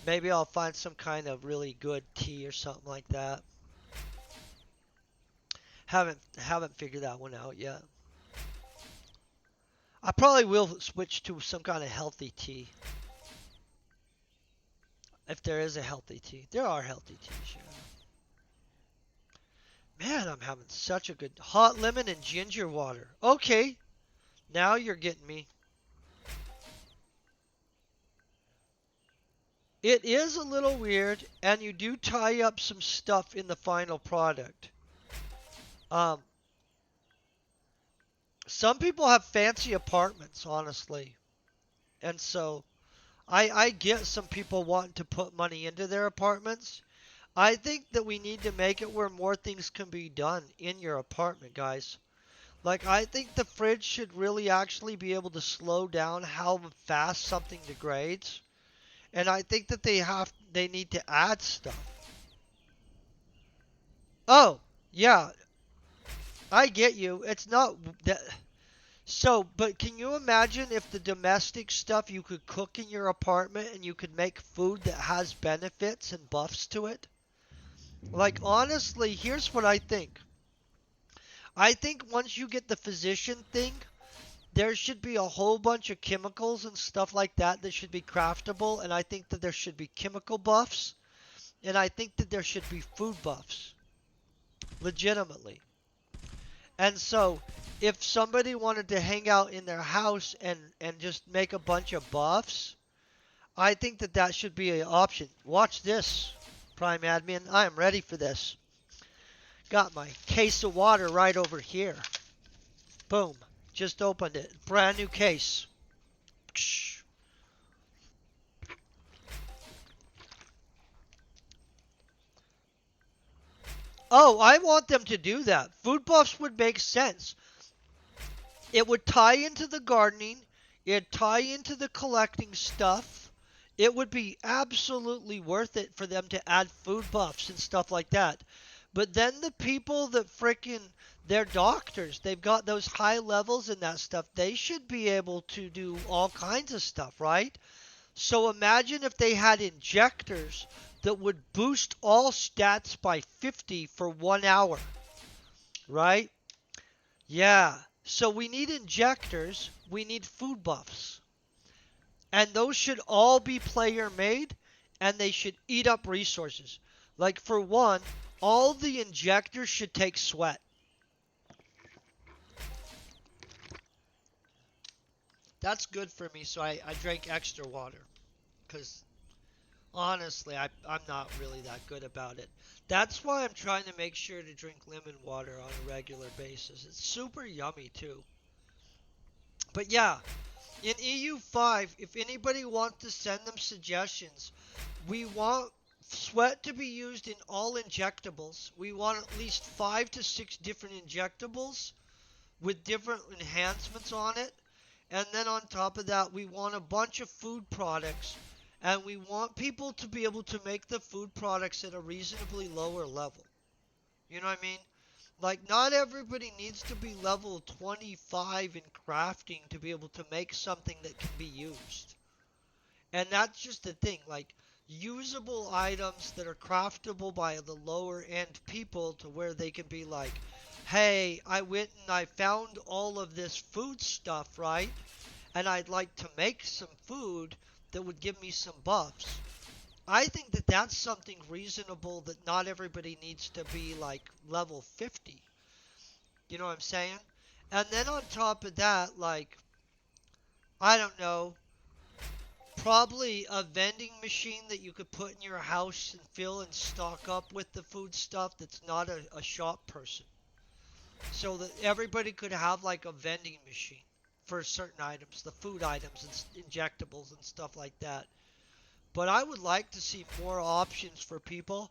Maybe I'll find some kind of really good tea or something like that. Haven't figured that one out yet. I probably will switch to some kind of healthy tea. If there is a healthy tea. There are healthy teas, yeah. Man, I'm having such a good hot lemon and ginger water. Okay, now you're getting me. It is a little weird, and you do tie up some stuff in the final product. Um, some people have fancy apartments, honestly, and so I get some people wanting to put money into their apartments. I think that we need to make it where more things can be done in your apartment, guys. Like, I think the fridge should really actually be able to slow down how fast something degrades. And I think that they need to add stuff. Oh, yeah, I get you. It's not that. So, but can you imagine if the domestic stuff you could cook in your apartment and you could make food that has benefits and buffs to it? Like, honestly, here's what I think. I think once you get the physician thing, there should be a whole bunch of chemicals and stuff like that that should be craftable, and I think that there should be chemical buffs, and I think that there should be food buffs, legitimately. And so, if somebody wanted to hang out in their house and just make a bunch of buffs, I think that that should be an option. Watch this, Prime Admin. I am ready for this. Got my case of water right over here. Boom. Just opened it. Brand new case. Oh, I want them to do that. Food buffs would make sense. It would tie into the gardening. It'd tie into the collecting stuff. It would be absolutely worth it for them to add food buffs and stuff like that. But then the people that frickin' they're doctors, they've got those high levels in that stuff. They should be able to do all kinds of stuff, right? So imagine if they had injectors that would boost all stats by 50 for 1 hour, right? Yeah. So we need injectors, we need food buffs. And those should all be player made and they should eat up resources. Like for one, all the injectors should take sweat. That's good for me, so I drank extra water. Because honestly, I'm not really that good about it. That's why I'm trying to make sure to drink lemon water on a regular basis. It's super yummy too. But yeah, in EU5, if anybody wants to send them suggestions, we want sweat to be used in all injectables. We want at least 5 to 6 different injectables with different enhancements on it. And then on top of that, we want a bunch of food products. And we want people to be able to make the food products at a reasonably lower level. You know what I mean? Like, not everybody needs to be level 25 in crafting to be able to make something that can be used. And that's just the thing. Like, usable items that are craftable by the lower end people to where they can be like, hey, I went and I found all of this food stuff, right? And I'd like to make some food that would give me some buffs. I think that that's something reasonable that not everybody needs to be like level 50. You know what I'm saying? And then on top of that, like, I don't know, probably a vending machine that you could put in your house and fill and stock up with the food stuff that's not a shop person. So that everybody could have like a vending machine for certain items, the food items and injectables and stuff like that. But I would like to see more options for people,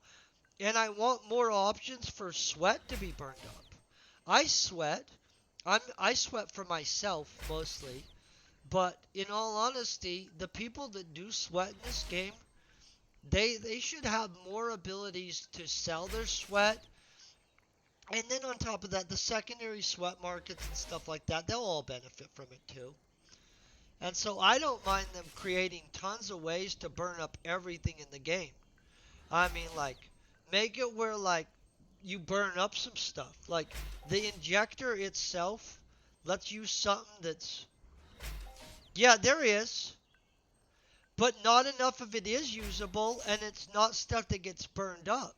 and I want more options for sweat to be burned up. I sweat. I sweat for myself mostly, but in all honesty, the people that do sweat in this game, they should have more abilities to sell their sweat. And then on top of that, the secondary sweat markets and stuff like that, they'll all benefit from it too. And so I don't mind them creating tons of ways to burn up everything in the game. I mean, like, make it where, like, you burn up some stuff. Like, the injector itself, let's use something that's. Yeah, there is. But not enough of it is usable, and it's not stuff that gets burned up.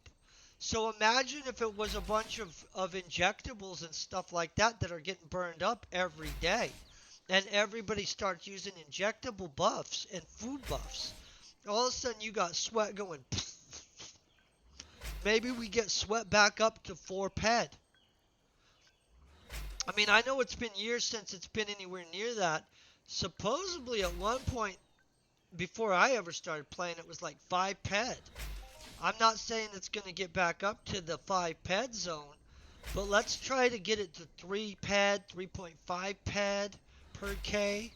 So imagine if it was a bunch of injectables and stuff like that that are getting burned up every day. And everybody starts using injectable buffs and food buffs. All of a sudden you got sweat going. Maybe we get sweat back up to 4 ped. I mean, I know it's been years since it's been anywhere near that. Supposedly at one point before I ever started playing, it was like 5 ped. I'm not saying it's going to get back up to the 5 ped zone, but let's try to get it to 3 ped, 3.5 ped per K.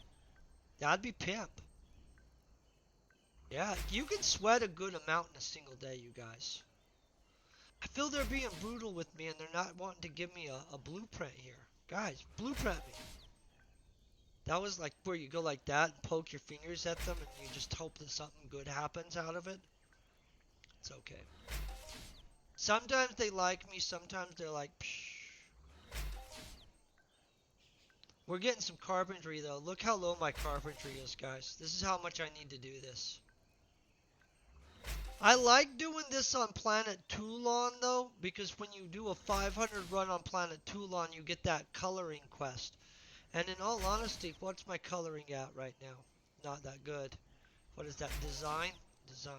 That'd be pimp. Yeah, you can sweat a good amount in a single day, you guys. I feel they're being brutal with me and they're not wanting to give me a blueprint here. Guys, blueprint me. That was like where you go like that and poke your fingers at them and you just hope that something good happens out of it. It's okay. Sometimes they like me, sometimes they're like, psh. We're getting some carpentry though. Look how low my carpentry is, guys. This is how much I need to do this. I like doing this on Planet Toulon though, because when you do a 500 run on Planet Toulon, you get that coloring quest. And in all honesty, what's my coloring at right now? Not that good. What is that? Design? Design.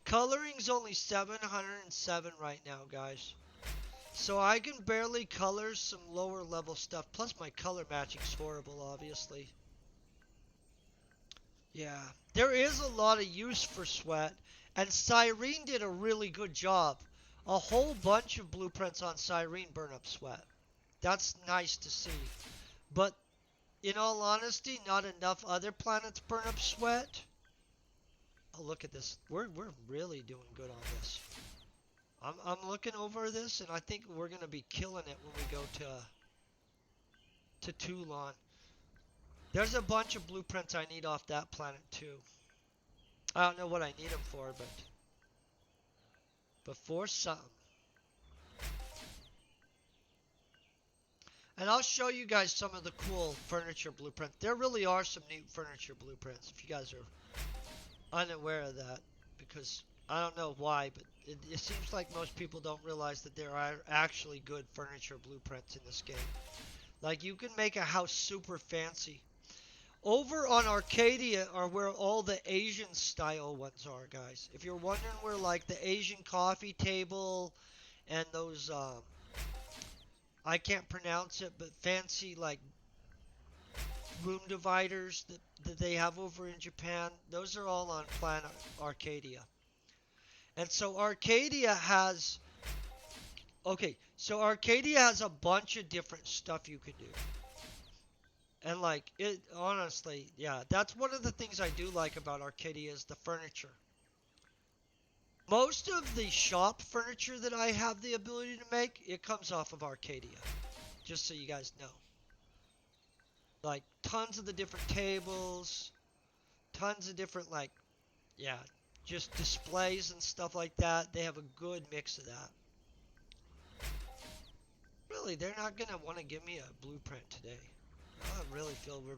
Coloring's only 707 right now, guys. So I can barely color some lower level stuff. Plus my color matching's horrible, obviously. Yeah. There is a lot of use for sweat. And Cyrene did a really good job. A whole bunch of blueprints on Cyrene burn up sweat. That's nice to see. But in all honesty, not enough other planets burn up sweat. Oh, look at this. We're really doing good on this. I'm looking over this, and I think we're gonna be killing it when we go to Toulon. There's a bunch of blueprints I need off that planet too. I don't know what I need them for, but for something. And I'll show you guys some of the cool furniture blueprints. There really are some neat furniture blueprints, if you guys are unaware of that, because I don't know why, but it seems like most people don't realize that there are actually good furniture blueprints in this game. Like, you can make a house super fancy. Over on Arcadia are where all the Asian style ones are, guys. If you're wondering where like the Asian coffee table and those I can't pronounce it, but fancy like room dividers that they have over in Japan, those are all on Planet Arcadia. And so Arcadia has Arcadia has a bunch of different stuff you can do. And like it honestly, yeah, that's one of the things I do like about Arcadia is the furniture. Most of the shop furniture that I have the ability to make, it comes off of Arcadia. Just so you guys know. Like tons of the different tables, tons of different like yeah, just displays and stuff like that. They have a good mix of that. Really, they're not gonna want to give me a blueprint today. I really feel we're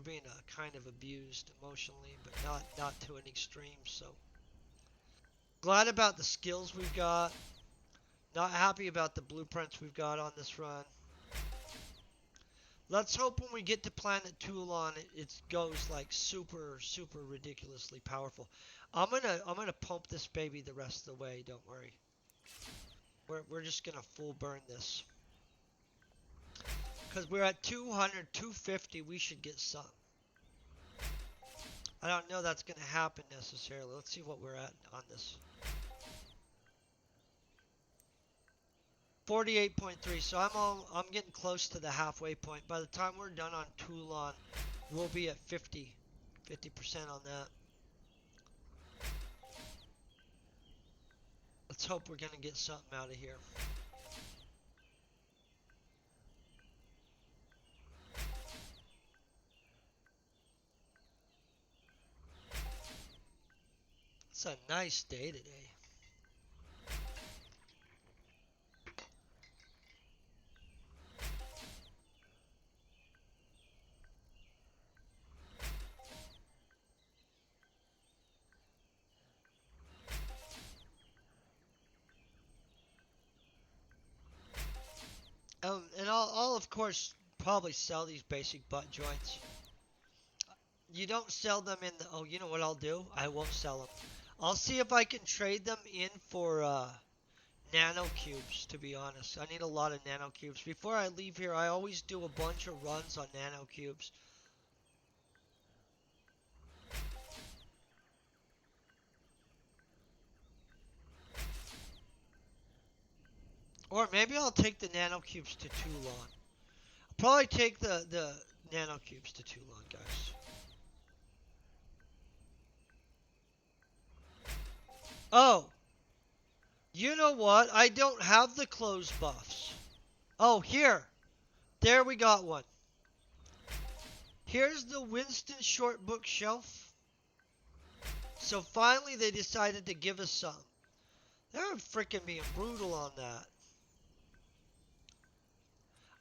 being kind of abused emotionally, but not to an extreme. So glad about the skills we've got. Not happy about the blueprints we've got on this run. Let's hope when we get to Planet Toulon, it goes like super ridiculously powerful. I'm gonna pump this baby the rest of the way. Don't worry. We're just gonna full burn this. Because we're at 200, 250, we should get some. I don't know that's going to happen necessarily. Let's see what we're at on this. 48.3, so I'm getting close to the halfway point. By the time we're done on Toulon, we'll be at 50% on that. Let's hope we're going to get something out of here. It's a nice day today. And I'll of course probably sell these basic butt joints. You don't sell them in the... Oh, you know what I'll do? I won't sell them. I'll see if I can trade them in for nano cubes, to be honest. I need a lot of nano cubes. Before I leave here, I always do a bunch of runs on nano cubes. Or maybe I'll take the nano cubes to Toulon. I'll probably take the nano cubes to Toulon, guys. Oh, you know what? I don't have the clothes buffs. Oh, here. There we got one. Here's the Winston short bookshelf. So finally they decided to give us some. They're freaking being brutal on that.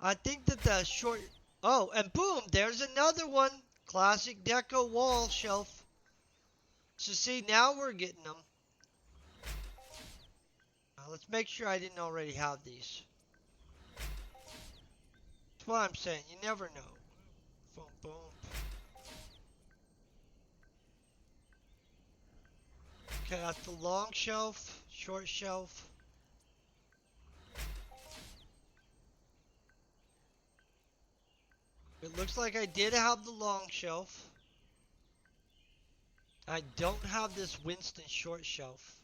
I think that the short. Oh, and boom, there's another one. Classic deco wall shelf. So see, now we're getting them. Now let's make sure I didn't already have these. That's what I'm saying. You never know. Boom, boom. Okay, that's the long shelf, short shelf. It looks like I did have the long shelf. I don't have this Winston short shelf.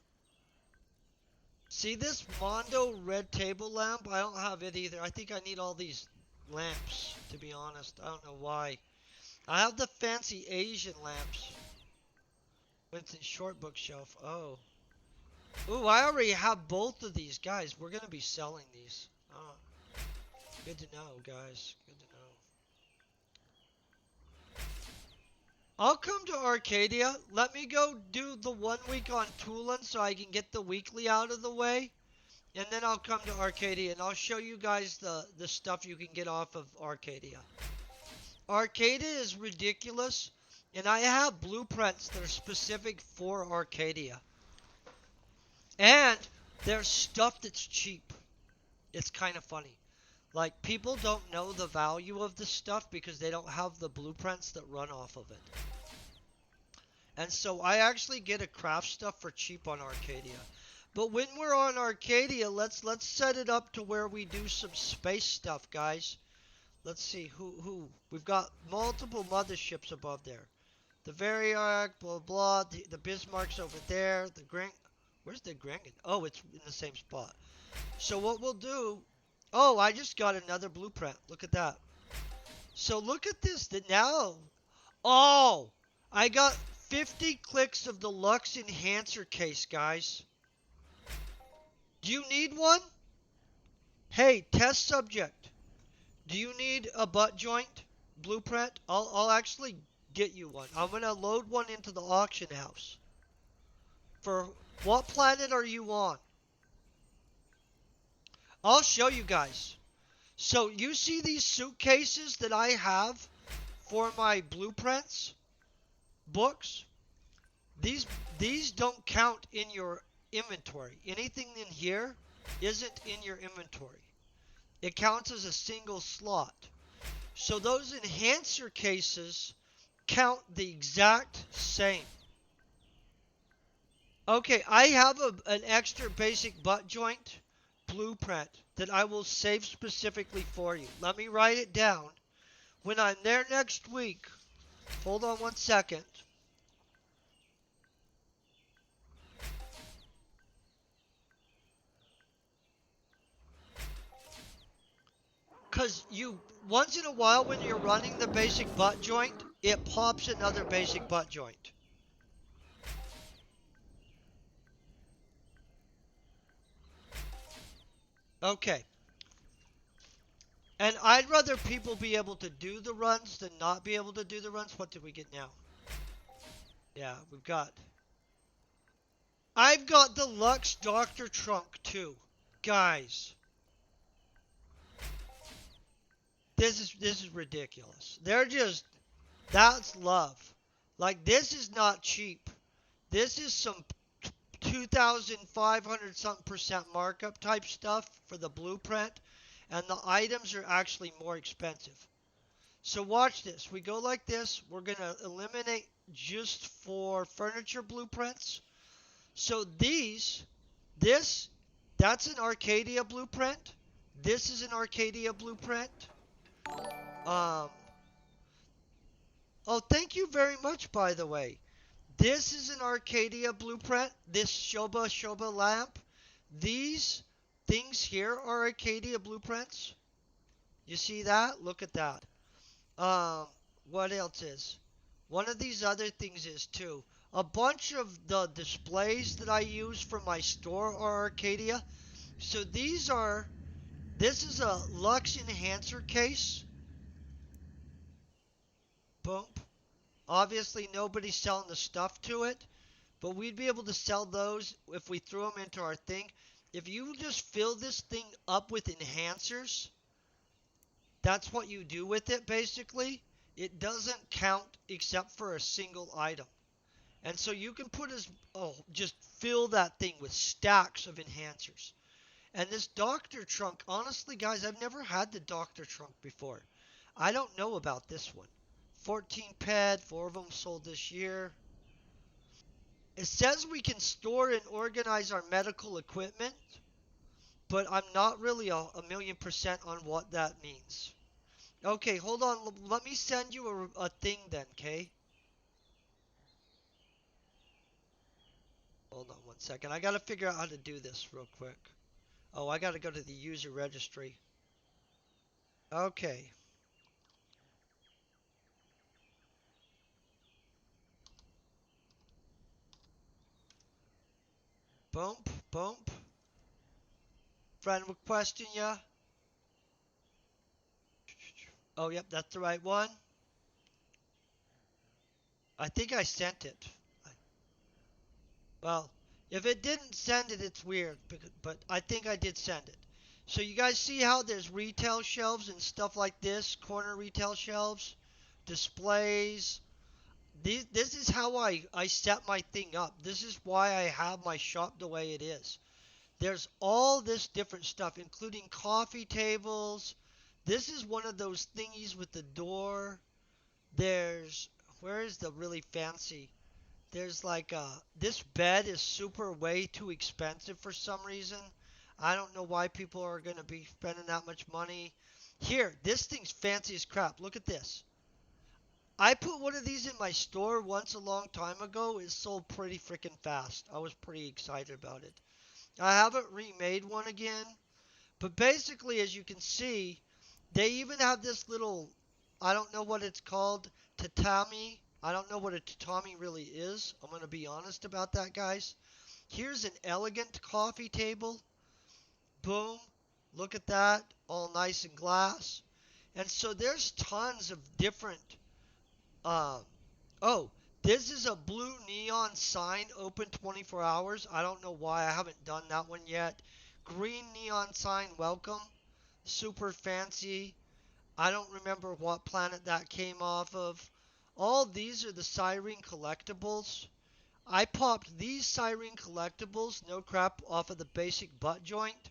See this Mondo red table lamp? I don't have it either. I think I need all these lamps, to be honest. I don't know why. I have the fancy Asian lamps. Winston short bookshelf. Oh. Ooh, I already have both of these. Guys, we're going to be selling these. Oh, good to know, guys. Good to know. I'll come to Arcadia. Let me go do the 1 week on Tulin so I can get the weekly out of the way. And then I'll come to Arcadia and I'll show you guys the stuff you can get off of Arcadia. Arcadia is ridiculous. And I have blueprints that are specific for Arcadia. And there's stuff that's cheap. It's kind of funny. Like, people don't know the value of this stuff because they don't have the blueprints that run off of it. And so I actually get a craft stuff for cheap on Arcadia. But when we're on Arcadia, let's set it up to where we do some space stuff, guys. Let's see who we've got multiple motherships above there. The Variarch, blah blah. The Bismarck's over there. The Gring, where's the Gringen? Oh, it's in the same spot. So what we'll do? Oh, I just got another blueprint. Look at that. So look at this. Now, oh, I got 50 clicks of the Lux Enhancer case, guys. Do you need one? Hey, test subject. Do you need a butt joint blueprint? I'll actually get you one. I'm gonna load one into the auction house. For what planet are you on? I'll show you guys. So you see these suitcases that I have for my blueprints books? These don't count in your inventory. Anything in here isn't in your inventory. It counts as a single slot. So those enhancer cases count the exact same. Okay, I have an extra basic butt joint blueprint that I will save specifically for you. Let me write it down. When I'm there next week, hold on 1 second. Because once in a while when you're running the basic butt joint, it pops another basic butt joint. Okay. And I'd rather people be able to do the runs than not be able to do the runs. What did we get now? Yeah, I've got the Lux Doctor Trunk too. Guys. This is ridiculous. That's love. Like, this is not cheap. This is some 2,500 something percent markup type stuff for the blueprint. And the items are actually more expensive. So watch this. We go like this. We're going to eliminate just for furniture blueprints. So that's an Arcadia blueprint. This is an Arcadia blueprint. Um, oh, thank you very much, by the way. This is an Arcadia blueprint. This Shoba lamp. These things here are Arcadia blueprints. You see that? Look at that. What else is? One of these other things is too. A bunch of the displays that I use for my store are Arcadia. So this is a Lux Enhancer case. Boom. Obviously, nobody's selling the stuff to it, but we'd be able to sell those if we threw them into our thing. If you just fill this thing up with enhancers, That's what you do with it basically. It doesn't count except for a single item. And so you can put as, oh, just fill that thing with stacks of enhancers. And this doctor trunk, honestly, guys, I've never had the doctor trunk before. I don't know about this one. 14 ped, 4 of them sold this year. It says we can store and organize our medical equipment, but I'm not really a million percent on what that means. Okay, hold on. Let me send you a thing then, okay? Hold on one second. I gotta figure out how to do this real quick. Oh, I gotta go to the user registry. Okay. Bump, bump. Friend requesting ya. Oh, yep, that's the right one. I think I sent it. Well, if it didn't send it, it's weird, but I think I did send it. So you guys see how there's retail shelves and stuff like this, corner retail shelves, displays. This is how I set my thing up. This is why I have my shop the way it is. There's all this different stuff, including coffee tables. This is one of those thingies with the door. There's, where is the really fancy? There's like this bed is super way too expensive for some reason. I don't know why people are going to be spending that much money. Here, this thing's fancy as crap. Look at this. I put one of these in my store once a long time ago. It sold pretty freaking fast. I was pretty excited about it. I haven't remade one again, but basically, as you can see, they even have this little, I don't know what it's called, tatami. I don't know what a tatami really is. I'm going to be honest about that, guys. Here's an elegant coffee table. Boom. Look at that. All nice and glass. And so there's tons of different. Uh, oh, this is a blue neon sign open 24 hours. I don't know why. I haven't done that one yet. Green neon sign welcome. Super fancy. I don't remember what planet that came off of. All these are the Siren collectibles. I popped these Siren collectibles, no crap, off of the basic butt joint.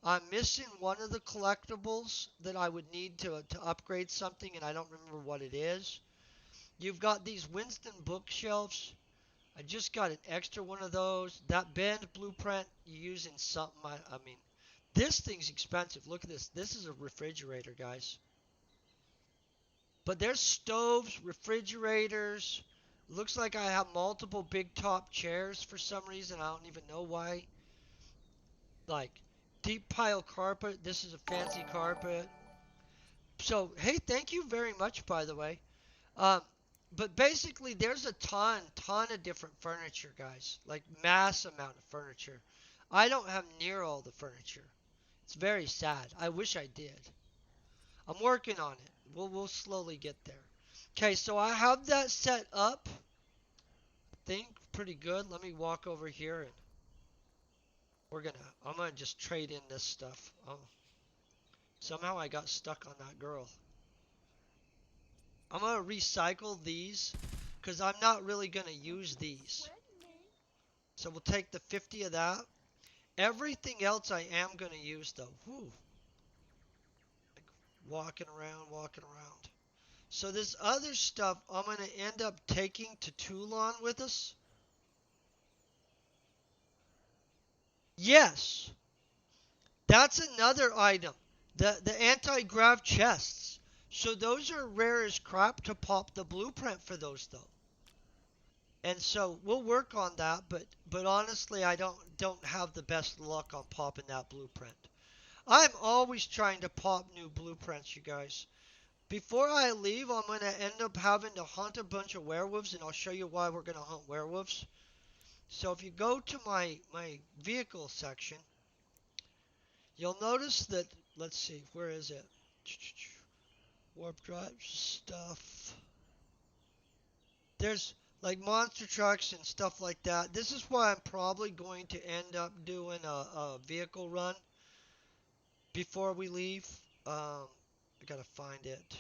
I'm missing one of the collectibles that I would need to upgrade something, and I don't remember what it is. You've got these Winston bookshelves. I just got an extra one of those. That bend blueprint you use in something. I mean, this thing's expensive. Look at this. This is a refrigerator, guys. But there's stoves, refrigerators. Looks like I have multiple big top chairs for some reason. I don't even know why. Like deep pile carpet. This is a fancy carpet. So, hey, thank you very much, by the way. Um, but basically, there's a ton of different furniture, guys. Like mass amount of furniture. I don't have near all the furniture. It's very sad. I wish I did. I'm working on it. We'll slowly get there. Okay, so I have that set up. I think pretty good. Let me walk over here and I'm gonna just trade in this stuff. Oh, somehow I got stuck on that girl. I'm gonna recycle these because I'm not really gonna use these. So we'll take the 50 of that. Everything else I am gonna use though. Whew. Like walking around, walking around. So this other stuff I'm gonna end up taking to Toulon with us. Yes, that's another item. The anti-grav chests. So those are rare as crap to pop the blueprint for those though. And so we'll work on that, but honestly I don't have the best luck on popping that blueprint. I'm always trying to pop new blueprints, you guys. Before I leave, I'm going to end up having to hunt a bunch of werewolves, and I'll show you why we're going to hunt werewolves. So if you go to my vehicle section, you'll notice that, let's see, where is it? Warp drive stuff. There's like monster trucks and stuff like that. This is why I'm probably going to end up doing a vehicle run before we leave. Um, I gotta find it.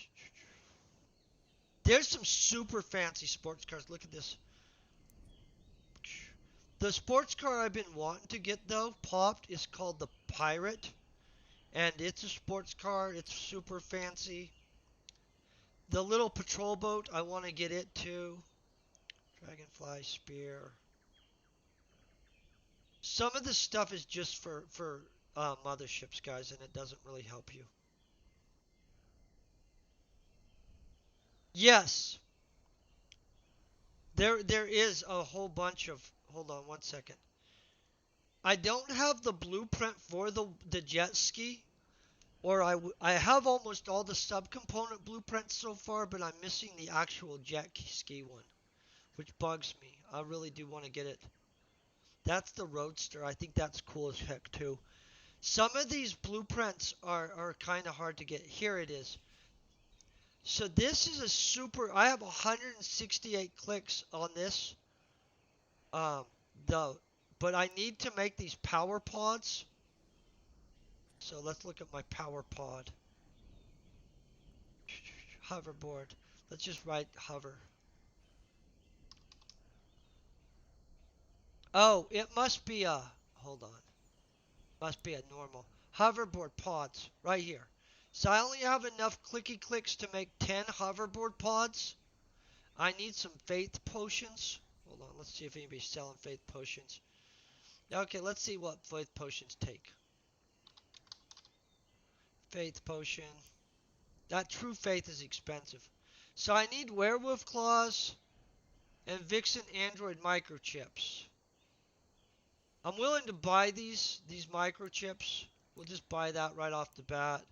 There's some super fancy sports cars. Look at this. The sports car I've been wanting to get though, popped, is called the Pirate. And it's a sports car. It's super fancy. The little patrol boat, I want to get it too. Dragonfly Spear. Some of the stuff is just for motherships, guys, and it doesn't really help you. Yes, there is a whole bunch of. Hold on one second. I don't have the blueprint for the jet ski, or I have almost all the subcomponent blueprints so far, but I'm missing the actual jet ski one, which bugs me. I really do want to get it. That's the Roadster. I think that's cool as heck too. Some of these blueprints are kind of hard to get. Here it is. So this is a super. I have 168 clicks on this. Um, the but I need to make these power pods. So let's look at my power pod. Hoverboard. Let's just write hover. Oh, it must be a. Hold on. Must be a normal hoverboard pods right here. So I only have enough clicky clicks to make 10 hoverboard pods. I need some faith potions. Hold on, let's see if anybody's selling faith potions. Okay, let's see what faith potions take. Faith potion. That true faith is expensive. So I need werewolf claws and vixen android microchips. I'm willing to buy these microchips. We'll just buy that right off the bat.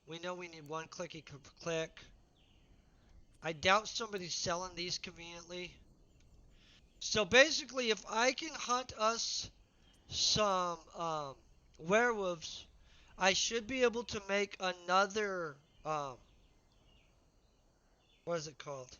We know we need one clicky click. I doubt somebody's selling these conveniently. So basically, if I can hunt us some werewolves, I should be able to make another, what is it called?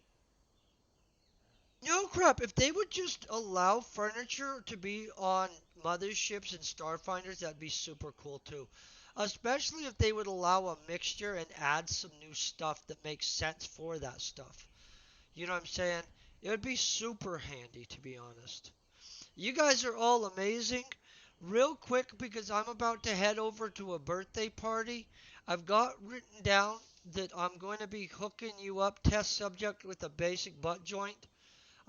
No crap, if they would just allow furniture to be on motherships and starfinders, that'd be super cool too. Especially if they would allow a mixture and add some new stuff that makes sense for that stuff. You know what I'm saying? It would be super handy, to be honest. You guys are all amazing. Real quick, because I'm about to head over to a birthday party, I've got written down that I'm going to be hooking you up, test subject, with a basic butt joint.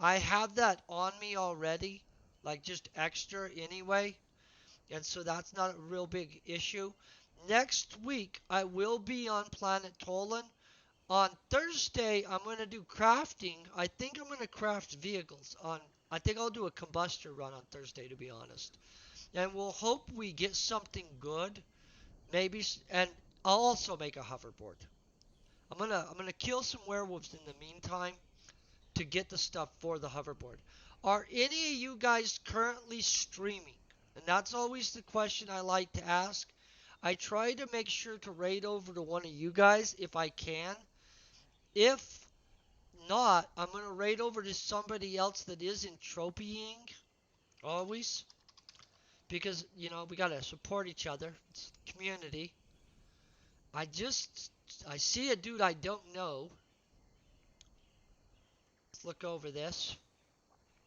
I have that on me already, like just extra anyway, and so that's not a real big issue. Next week, I will be on Planet Tolan. On Thursday, I'm going to do crafting. I think I'm going to craft vehicles on. I think I'll do a combustor run on Thursday, to be honest. And we'll hope we get something good. Maybe, and I'll also make a hoverboard. I'm gonna kill some werewolves in the meantime to get the stuff for the hoverboard. Are any of you guys currently streaming? And that's always the question I like to ask. I try to make sure to raid over to one of you guys if I can. If not, I'm going to raid over to somebody else that is entropying always. Because, we got to support each other. It's community. I see a dude I don't know. Let's look over this.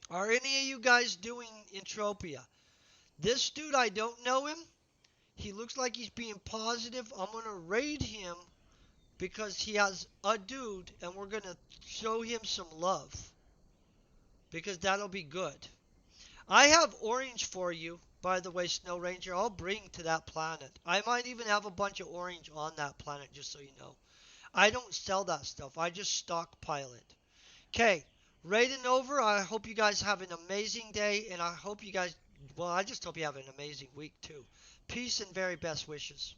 Are any of you guys doing Entropia? This dude, I don't know him. He looks like he's being positive. I'm going to raid him because he has a dude and we're going to show him some love. Because that'll be good. I have orange for you, by the way, Snow Ranger. I'll bring to that planet. I might even have a bunch of orange on that planet, just so you know. I don't sell that stuff. I just stockpile it. Okay, raiding over. I hope you guys have an amazing day, and I hope you guys, well, I just hope you have an amazing week, too. Peace and very best wishes.